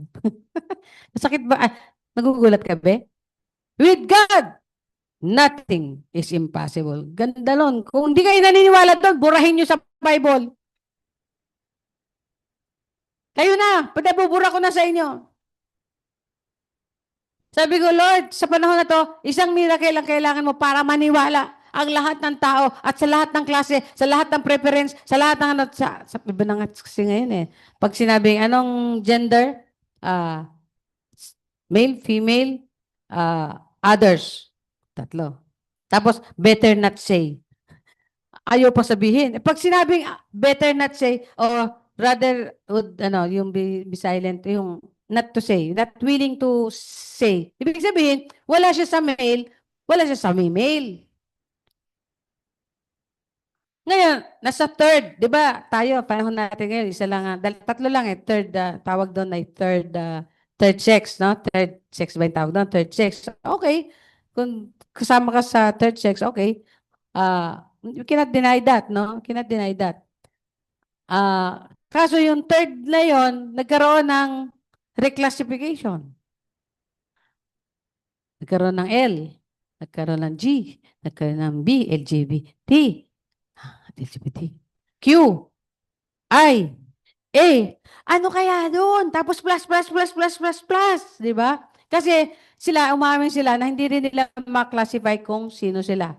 S1: Masakit ba? Nagugulat ka, be? With God, nothing is impossible. Ganda nun. Kung hindi kayo naniniwala doon, burahin nyo sa Bible. Kayo na, pinabubura ko na sa inyo. Sabi ko, Lord, sa panahon na to, isang miracle ang kailangan mo para maniwala ang lahat ng tao at sa lahat ng klase, sa lahat ng preference, sa lahat ng ano, sa iba na nga kasi ngayon eh. Pag sinabing anong gender, male, female, others. Tatlo. Tapos, better not say. Ayaw pa sabihin. Pag sinabing better not say, or rather, would, yung be silent, yung not to say, not willing to say. Ibig sabihin, wala siya sa male, wala siya sa female. Ngayon, nasa third, di ba? Tayo, panahon natin ngayon, isa lang, tatlo lang eh, third, tawag doon ay third sex, no? Third sex ba yung tawag doon? Third sex. Okay. Kung kasama ka sa third sex, okay. You cannot deny that, no? You cannot deny that. Kaso yung third na yon, nagkaroon ng reclassification. Nagkaroon ng L, nagkaroon ng G, nagkaroon ng B, LGBT, LGBT, Q, I, A. Ano kaya doon? Tapos plus, plus, plus, plus, plus, plus. Di ba? Kasi sila, umamin sila na hindi rin nila ma-classify kung sino sila.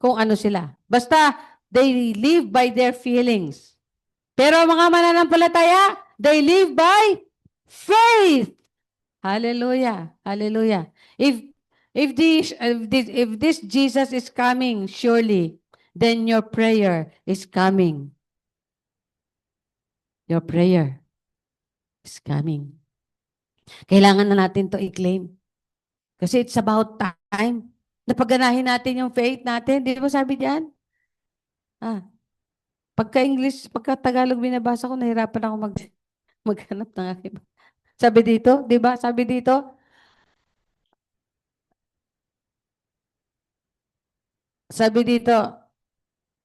S1: Kung ano sila. Basta, they live by their feelings. Pero mga mananampalataya, they live by faith. Hallelujah. Hallelujah. If this Jesus is coming, surely, then your prayer is coming. Your prayer is coming. Kailangan na natin to i-claim. Kasi it's about time. Napaganahin natin yung faith natin. Di ba sabi diyan? Pagka-English, pagka-Tagalog binabasa ko, nahirapan ako maghanap ng aking. Sabi dito, di ba? Sabi dito,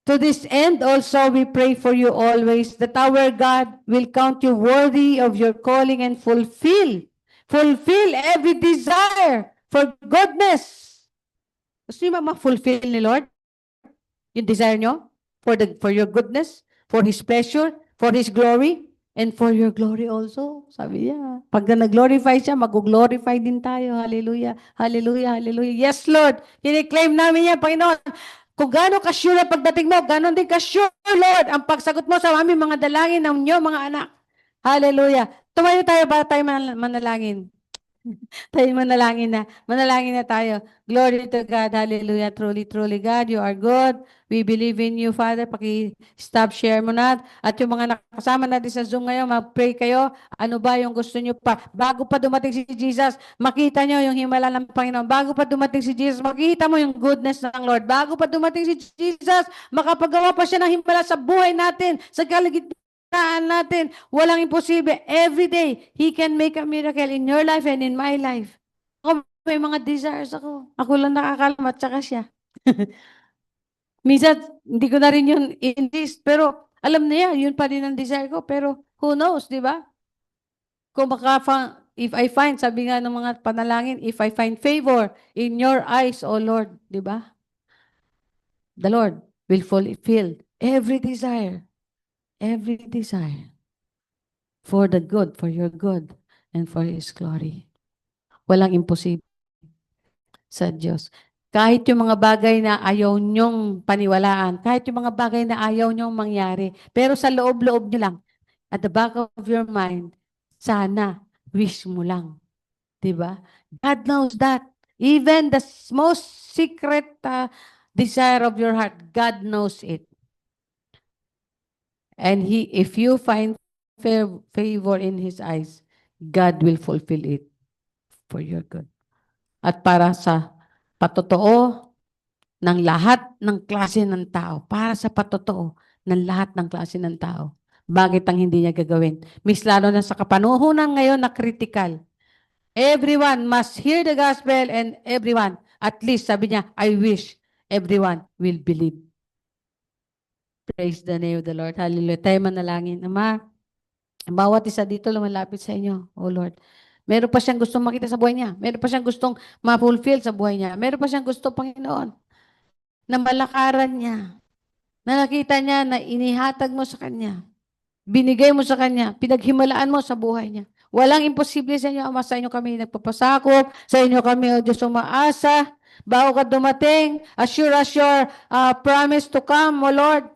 S1: to this end also we pray for you always that our God will count you worthy of your calling and fulfill every desire for goodness. Gusto niyo ma-fulfill ni Lord? Yung desire nyo? For your goodness? For His pleasure? For His glory? And for your glory also. Sabi niya. Pag nag-glorify siya, mag-glorify din tayo. Hallelujah. Hallelujah. Hallelujah. Yes, Lord. Kini-claim namin yan, Panginoon. Kung gano'n ka-sure ang pagdating mo, gano'n din ka-sure, Lord, ang pagsagot mo sa aming mga dalangin ng inyo, mga anak. Hallelujah. Tumayo tayo para tayo manalangin. Tayo manalangin na tayo. Glory to God. Hallelujah. Truly, truly, God, you are good. We believe in you, Father. Paki-stop share mo na. At yung mga nakasama natin sa Zoom ngayon, mag-pray kayo. Ano ba yung gusto nyo pa? Bago pa dumating si Jesus, makita nyo yung himala ng Panginoon. Bago pa dumating si Jesus, makita mo yung goodness ng Lord. Bago pa dumating si Jesus, makapagawa pa siya ng himala sa buhay natin, sa kaligid natin, walang imposible. Every day, He can make a miracle in your life and in my life. Ako, may mga desires ako. Ako lang nakakalam at saka siya. Minsan, hindi ko na rin yun in-list, pero alam niya, yun pa rin ang desire ko. Pero who knows, di ba? Kung if I find, sabi nga ng mga panalangin, if I find favor in your eyes, O Lord, di ba? The Lord will fulfill every desire for the good, for your good, and for His glory. Walang imposible sa Diyos. Kahit yung mga bagay na ayaw nyong paniwalaan, kahit yung mga bagay na ayaw nyong mangyari, pero sa loob-loob nyo lang, at the back of your mind, sana, wish mo lang. Diba? God knows that. Even the most secret desire of your heart, God knows it. And if you find favor in His eyes, God will fulfill it for your good. At para sa patotoo ng lahat ng klase ng tao, para sa patotoo ng lahat ng klase ng tao, bakit ang hindi niya gagawin? Miss, lalo na sa kapanuhunan ngayon na critical. Everyone must hear the gospel and everyone, at least sabi niya, I wish everyone will believe. Praise the name of the Lord. Hallelujah. Tayo manalangin. Ama, Bawat isa dito lumalapit sa inyo, O Lord. Meron pa siyang gustong makita sa buhay niya. Meron pa siyang gustong ma-fulfill sa buhay niya. Meron pa siyang gusto, Panginoon, na malakaran niya. Na nakita niya na inihatag mo sa kanya. Binigay mo sa kanya. Pinaghimalaan mo sa buhay niya. Walang imposible sa inyo, Ama. Sa inyo kami nagpapasakop. Sa inyo kami, O Diyos, umaasa. Bago ka dumating, assure us your promise to come, O Lord.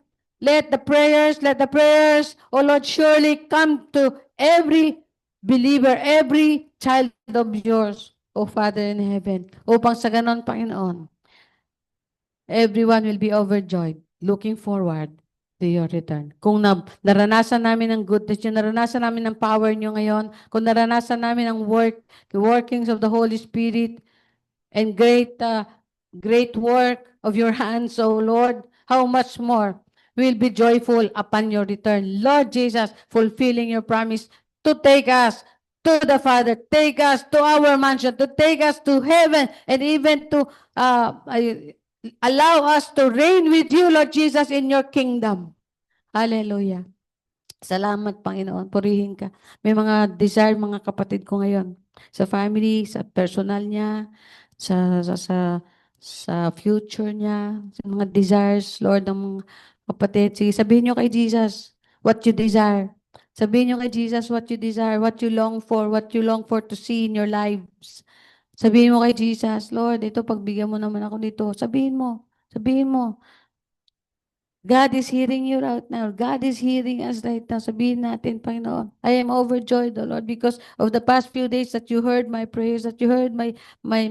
S1: Let the prayers, O Lord, surely come to every believer, every child of yours, O Father in heaven. Upang sa ganon, Panginoon, everyone will be overjoyed, looking forward to your return. Kung naranasan namin ang goodness nyo, naranasan namin ang power nyo ngayon, kung naranasan namin ang the workings of the Holy Spirit, and great work of your hands, O Lord, how much more we'll be joyful upon your return. Lord Jesus, fulfilling your promise to take us to the Father, take us to our mansion, to take us to heaven, and even to allow us to reign with you, Lord Jesus, in your kingdom. Hallelujah. Salamat, Panginoon. Purihin ka. May mga desire mga kapatid ko ngayon sa family, sa personal niya, sa future niya, sa mga desires, Lord, ng mga kapatid. Sige, sabihin niyo kay Jesus what you desire. Sabihin niyo kay Jesus what you desire, what you long for to see in your lives. Sabihin mo kay Jesus, Lord, ito, pagbigyan mo naman ako dito. Sabihin mo. God is hearing you right now. God is hearing us right now. Sabihin natin, Panginoon, I am overjoyed, O Lord, because of the past few days that you heard my prayers, that you heard my my,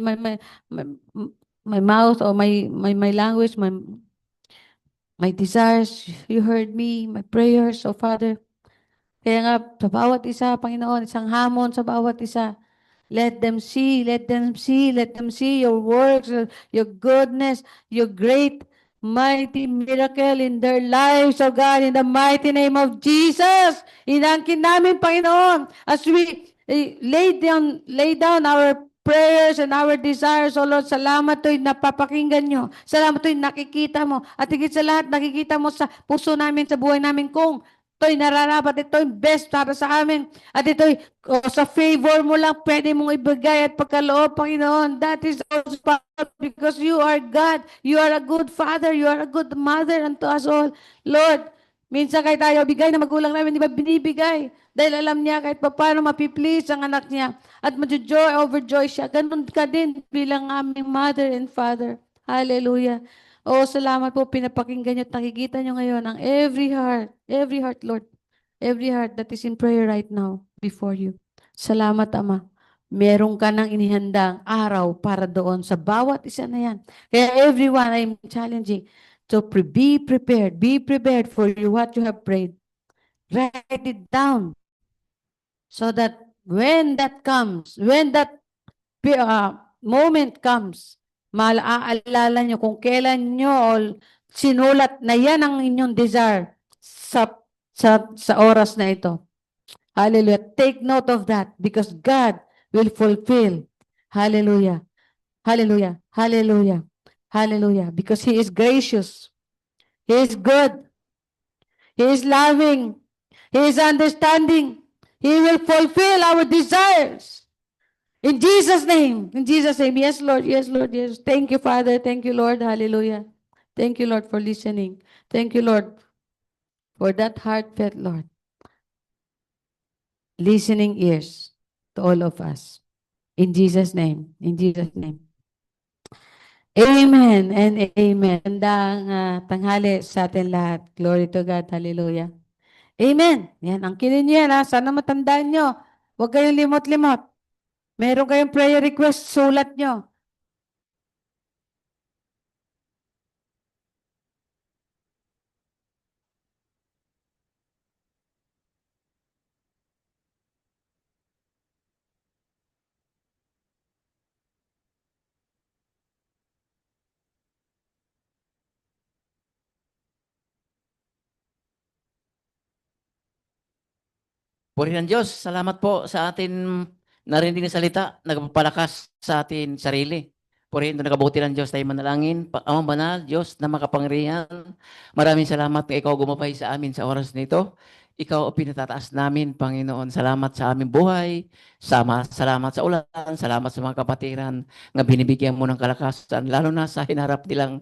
S1: my mouth or my language, my desires. You heard me, my prayers, O Father. Kaya nga, sa bawat isa, Panginoon, isang hamon sa bawat isa. Let them see your works, your goodness, your great, mighty miracle in their lives, oh God, in the mighty name of Jesus. Inangkin namin, Panginoon, as we lay down our prayers and our desires, oh Lord, salamat to'y napapakinggan nyo. Salamat to'y nakikita mo. At higit sa lahat, nakikita mo sa puso namin, sa buhay namin kung ito'y nararapat, ito'y best para sa amin. At ito'y sa favor mo lang pwede mong ibigay at pagkaloob, Panginoon. That is also possible because you are God. You are a good Father. You are a good Mother unto us all. Lord, minsan kahit tayo bigay na magulang namin, di ba binibigay? Dahil alam niya kahit paano mapiplease ang anak niya. At overjoy siya. Ganun ka din bilang aming Mother and Father. Hallelujah. Oh, salamat po, pinapakinggan niyo at nakikita niyo ngayon ang every heart, Lord, every heart that is in prayer right now before you. Salamat, Ama. Meron ka nang inihandang araw para doon sa bawat isa na yan. Kaya everyone, I'm challenging to be prepared for what you have prayed. Write it down so that when that moment comes, maaalala nyo kung kailan nyo sinulat na yan ang inyong desire sa oras na ito. Hallelujah. Take note of that because God will fulfill. Hallelujah. Hallelujah. Hallelujah. Hallelujah. Because He is gracious. He is good. He is loving. He is understanding. He will fulfill our desires. In Jesus' name. In Jesus' name. Yes, Lord. Yes, Lord. Yes. Thank you, Father. Thank you, Lord. Hallelujah. Thank you, Lord, for listening. Thank you, Lord, for that heartfelt, Lord. Listening ears to all of us. In Jesus' name. In Jesus' name. Amen and amen. Gandang tanghali sa atin lahat. Glory to God. Hallelujah. Amen. Yan. Ang kinin niyo yan, ha? Sana matandaan nyo. Huwag kayong limot-limot. Meron kayong prayer request, sulat nyo.
S4: Purihin ng Diyos, salamat po sa atin narinig na salita, nagpapalakas sa atin sarili. Purihin ito nakabuti ng Diyos, tayo manalangin. Amang banal, Diyos na makapangyarihan. Maraming salamat na ikaw gumapay sa amin sa oras nito. ikaw ang pinatataas namin, Panginoon. Salamat sa aming buhay, salamat sa ulan, salamat sa mga kapatiran nga binibigyan mo ng kalakasan, lalo na sa hinarap nilang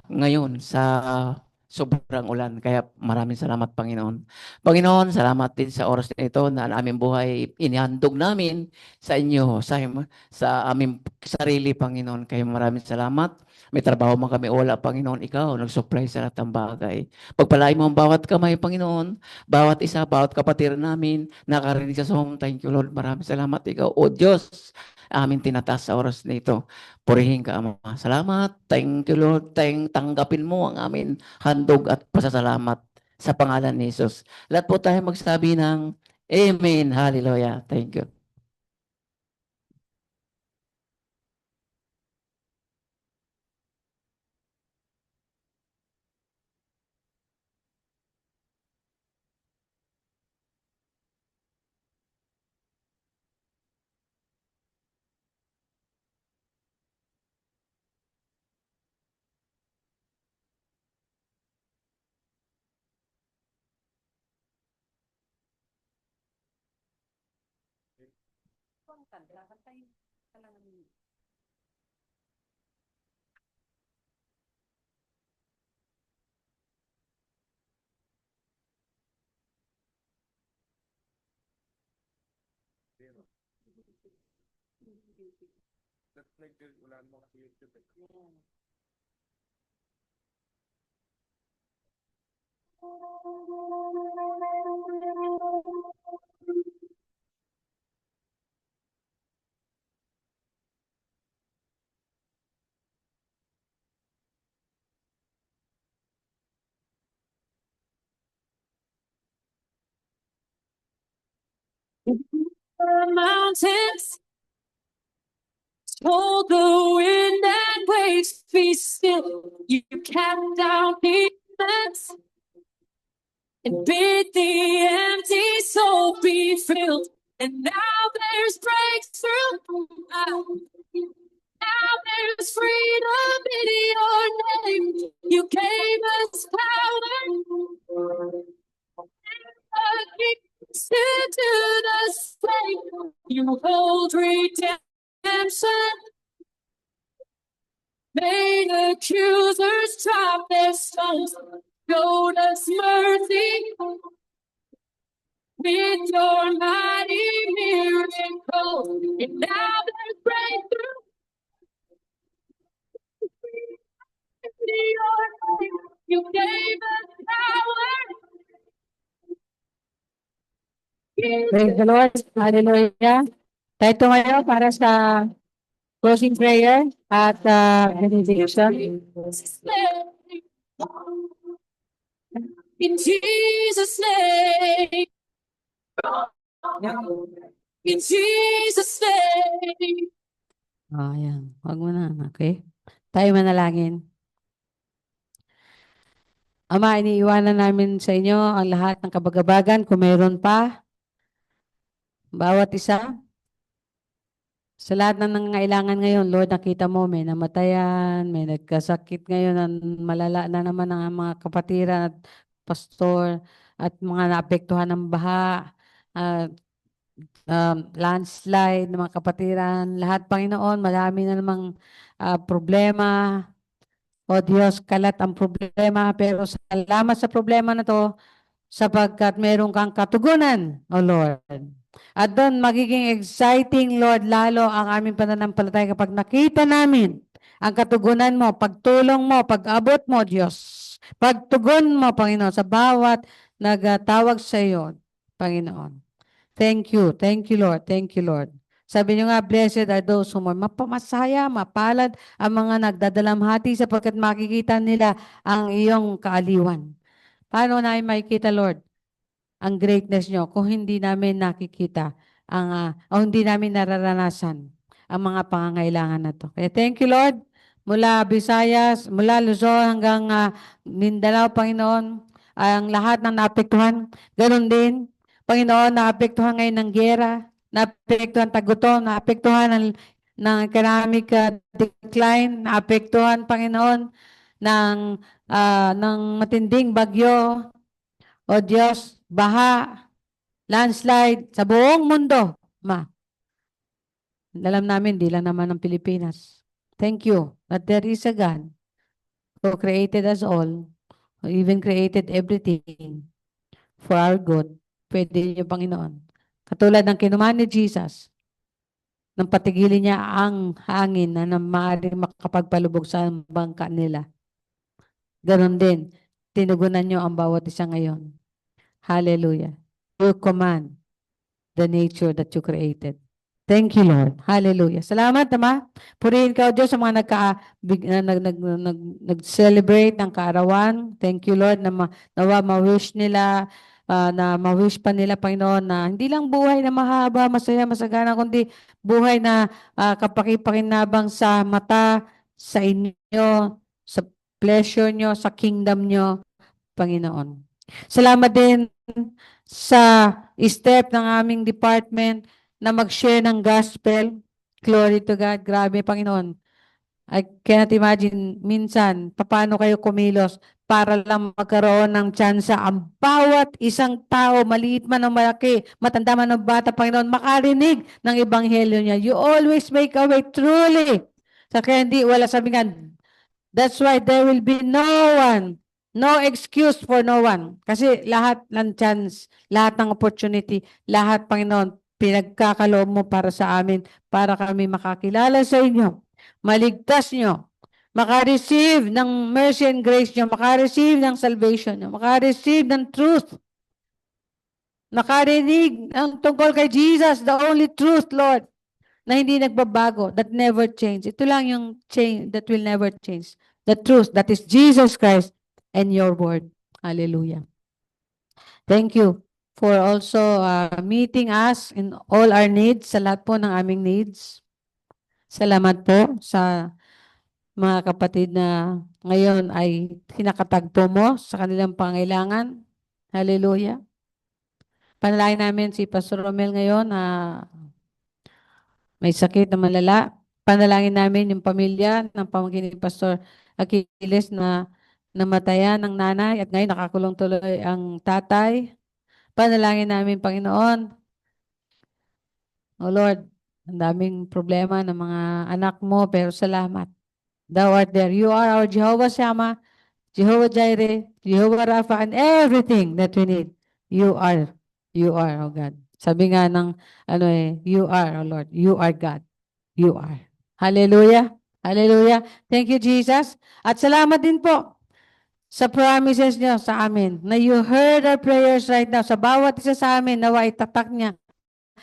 S4: ngayon sa sobrang ulan. Kaya maraming salamat, Panginoon. Panginoon, salamat din sa oras na ito na ang aming buhay inihandog namin sa inyo, sa aming sarili, Panginoon. Kaya maraming salamat. May trabaho man kami o wala, Panginoon, ikaw nag-supply sa lahat ng bagay. Pagpalain mo ang bawat kamay, Panginoon, bawat isa, bawat kapatid namin, nakarinig sa song. Thank you, Lord. Maraming salamat, ikaw, O Diyos, aming tinataas sa oras na ito. Purihin ka, Ama. Salamat. Thank you, Lord. Tanggapin mo ang amin handog at pasasalamat sa pangalan ni Jesus. Lahat po tayo magsabi ng Amen. Hallelujah. Thank you.
S5: The mountains told the wind and waves be still. You cast down demons and bid the empty soul be filled. And now there's breakthrough. Now there's freedom in your name. You gave us power. To do the same. You hold redemption. Made accusers drop their stones. Showed us mercy. With your mighty miracle. And now there's breakthrough. You gave us power.
S1: Praise the Lord. Hallelujah. Tayo tumayo para sa closing prayer at benediction.
S5: In Jesus' name. In Jesus' name.
S1: Ayan. Huwag mo na. Okay? Tayo manalangin. Ama, iniiwanan namin sa inyo ang lahat ng kabagabagan kung meron pa. Bawat isa. Sa lahat ng nangangailangan ngayon, Lord, nakita mo, may namatayan, may nagkasakit ngayon, malala na naman ang mga kapatiran at pastor, at mga naapektuhan ng baha, at landslide ng mga kapatiran. Lahat, Panginoon, marami na namang problema. O Diyos, kalat ang problema, pero salamat sa problema na to, sapagkat meron kang katugunan, O Lord. At doon magiging exciting, Lord, lalo ang aming pananampalataya kapag nakita namin ang katugunan mo, pagtulong mo, pag-abot mo, Diyos. Pagtugon mo, Panginoon, sa bawat nagtawag sa iyo, Panginoon. Thank you, Lord. Thank you, Lord. Sabi niyo nga, blessed are those who mourn. Mapamasaya, mapalad ang mga nagdadalamhati sapagkat makikita nila ang iyong kaaliwan. Paano namin makikita, Lord, ang greatness nyo kung hindi namin nakikita o hindi namin nararanasan ang mga pangangailangan na to. Kaya thank you, Lord, mula Visayas, mula Luzon hanggang Mindanao, Panginoon, ang lahat ng naapektuhan. Ganon din, Panginoon, naapektuhan ngayon ng giyera, naapektuhan tagutom, naapektuhan ng economic decline, naapektuhan, Panginoon, ng matinding bagyo, O Diyos, baha, landslide sa buong mundo, Ma. Alam namin, di lang naman ng Pilipinas. Thank you that there is a God who created us all, who even created everything for our good. Pwede niyo, Panginoon. Katulad ng kinuha ni Jesus, nang patigilin niya ang hangin na maaaring makapagpalubog sa bangka nila. Ganon din, tinugunan niyo ang bawat isa ngayon. Hallelujah. You command the nature that you created. Thank you, Lord. Hallelujah. Salamat, Ama. Purihin ka, O Diyos, sa mga nag-celebrate ng kaarawan. Thank you, Lord, na nawa ma-wish nila, na ma-wish pa nila, Panginoon, na hindi lang buhay na mahaba, masaya, masagana, kundi buhay na kapakipakinabang sa mata, sa inyo, sa pleasure nyo, sa kingdom nyo, Panginoon. Salamat din sa step ng aming department na mag-share ng gospel. Glory to God. Grabe, Panginoon. I cannot imagine minsan paano kayo kumilos para lang magkaroon ng tsansa ang bawat isang tao, maliit man o malaki, matanda man o bata, Panginoon, makarinig ng ebanghelyo niya. You always make a way truly. Sa kaya hindi, wala sabi nga, that's why there will be no one, no excuse for no one. Kasi lahat ng chance, lahat ng opportunity, lahat, Panginoon, pinagkakaloob mo para sa amin, para kami makakilala sa inyo, maligtas nyo, makareceive ng mercy and grace nyo, makareceive ng salvation nyo, makareceive ng truth, makarinig ang tungkol kay Jesus, the only truth, Lord, na hindi nagbabago, that never change. Ito lang yung change that will never change. The truth, that is Jesus Christ and your word. Hallelujah. Thank you for also meeting us in all our needs, sa lahat po ng aming needs. Salamat po sa mga kapatid na ngayon ay kinakatagpo mo sa kanilang pangailangan. Hallelujah. Panalangin namin si Pastor Romel ngayon na may sakit na malala. Panalangin namin yung pamilya ng pamangkin ni Pastor Achilles na namatayan ng nanay at ngayon nakakulong tuloy ang tatay. Panalangin namin, Panginoon, O Lord, ang daming problema ng mga anak mo, pero salamat. Thou art there. You are our Jehovah Shammah, Jehovah Jireh, Jehovah Rapha, and everything that we need. You are, oh God. Sabi nga ng, you are, oh Lord. You are God. You are. Hallelujah. Hallelujah. Thank you, Jesus. At salamat din po sa promises niyo sa amin na you heard our prayers right now. Sa bawat isa sa amin, nawa itatak niya,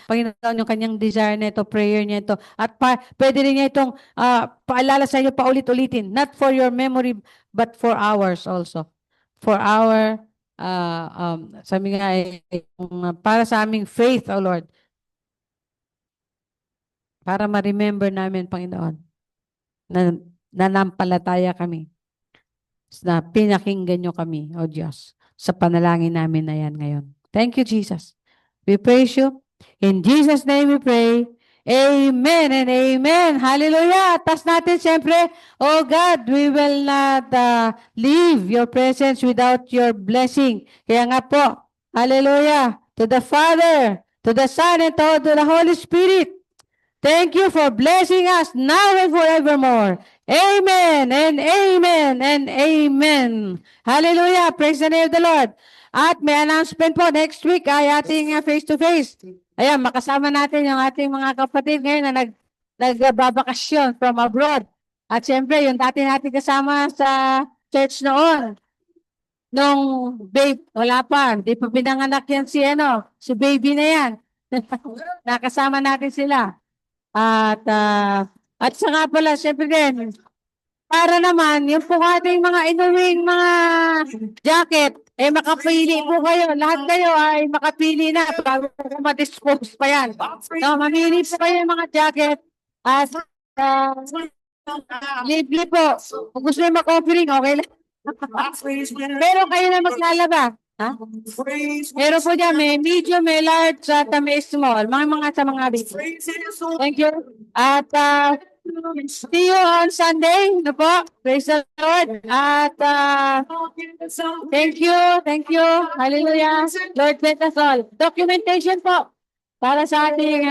S1: Panginoon, yung kanyang desire na ito, prayer niya ito. At pwede rin niya itong paalala sa inyo, paulit-ulitin. Not for your memory, but for ours also. For our, sabi nga, para sa aming faith, O Lord. Para ma-remember namin, Panginoon, na nanampalataya kami, na pinakinggan nyo kami, O Diyos, sa panalangin namin na yan ngayon. Thank you, Jesus. We praise you. In Jesus' name we pray. Amen and amen. Hallelujah. Tas natin siyempre, oh God, we will not leave your presence without your blessing. Kaya nga po, hallelujah, to the Father, to the Son, and to the Holy Spirit. Thank you for blessing us now and forevermore. Amen and amen and amen. Hallelujah. Praise the name of the Lord. At may announcement po, next week ay ating face-to-face. Ayan, makasama natin yung ating mga kapatid ngayon na nagbabakasyon from abroad. At syempre, yung dati natin kasama sa church noon. Nung babe, wala pa. Hindi pa pinanganak yan si baby na yan. Nakasama natin sila. At sa nga pala, syempre din, para naman, yung po ating mga inuwing mga jacket, makapili po kayo. Lahat kayo ay makapili na bago po ma-dispose pa yan. So, mamili po kayo yung mga jacket at libre po. Kung gusto nyo mag-offering, okay lang. Pero kayo na maglalaba. Ha? Pero po dyan, may medium, may large, at may small. Mga sa mga big. Thank you. At see you on Sunday. No po? Praise the Lord. At
S5: Thank you. Thank you. Hallelujah. Lord bless us all. Documentation po. Para sa ating,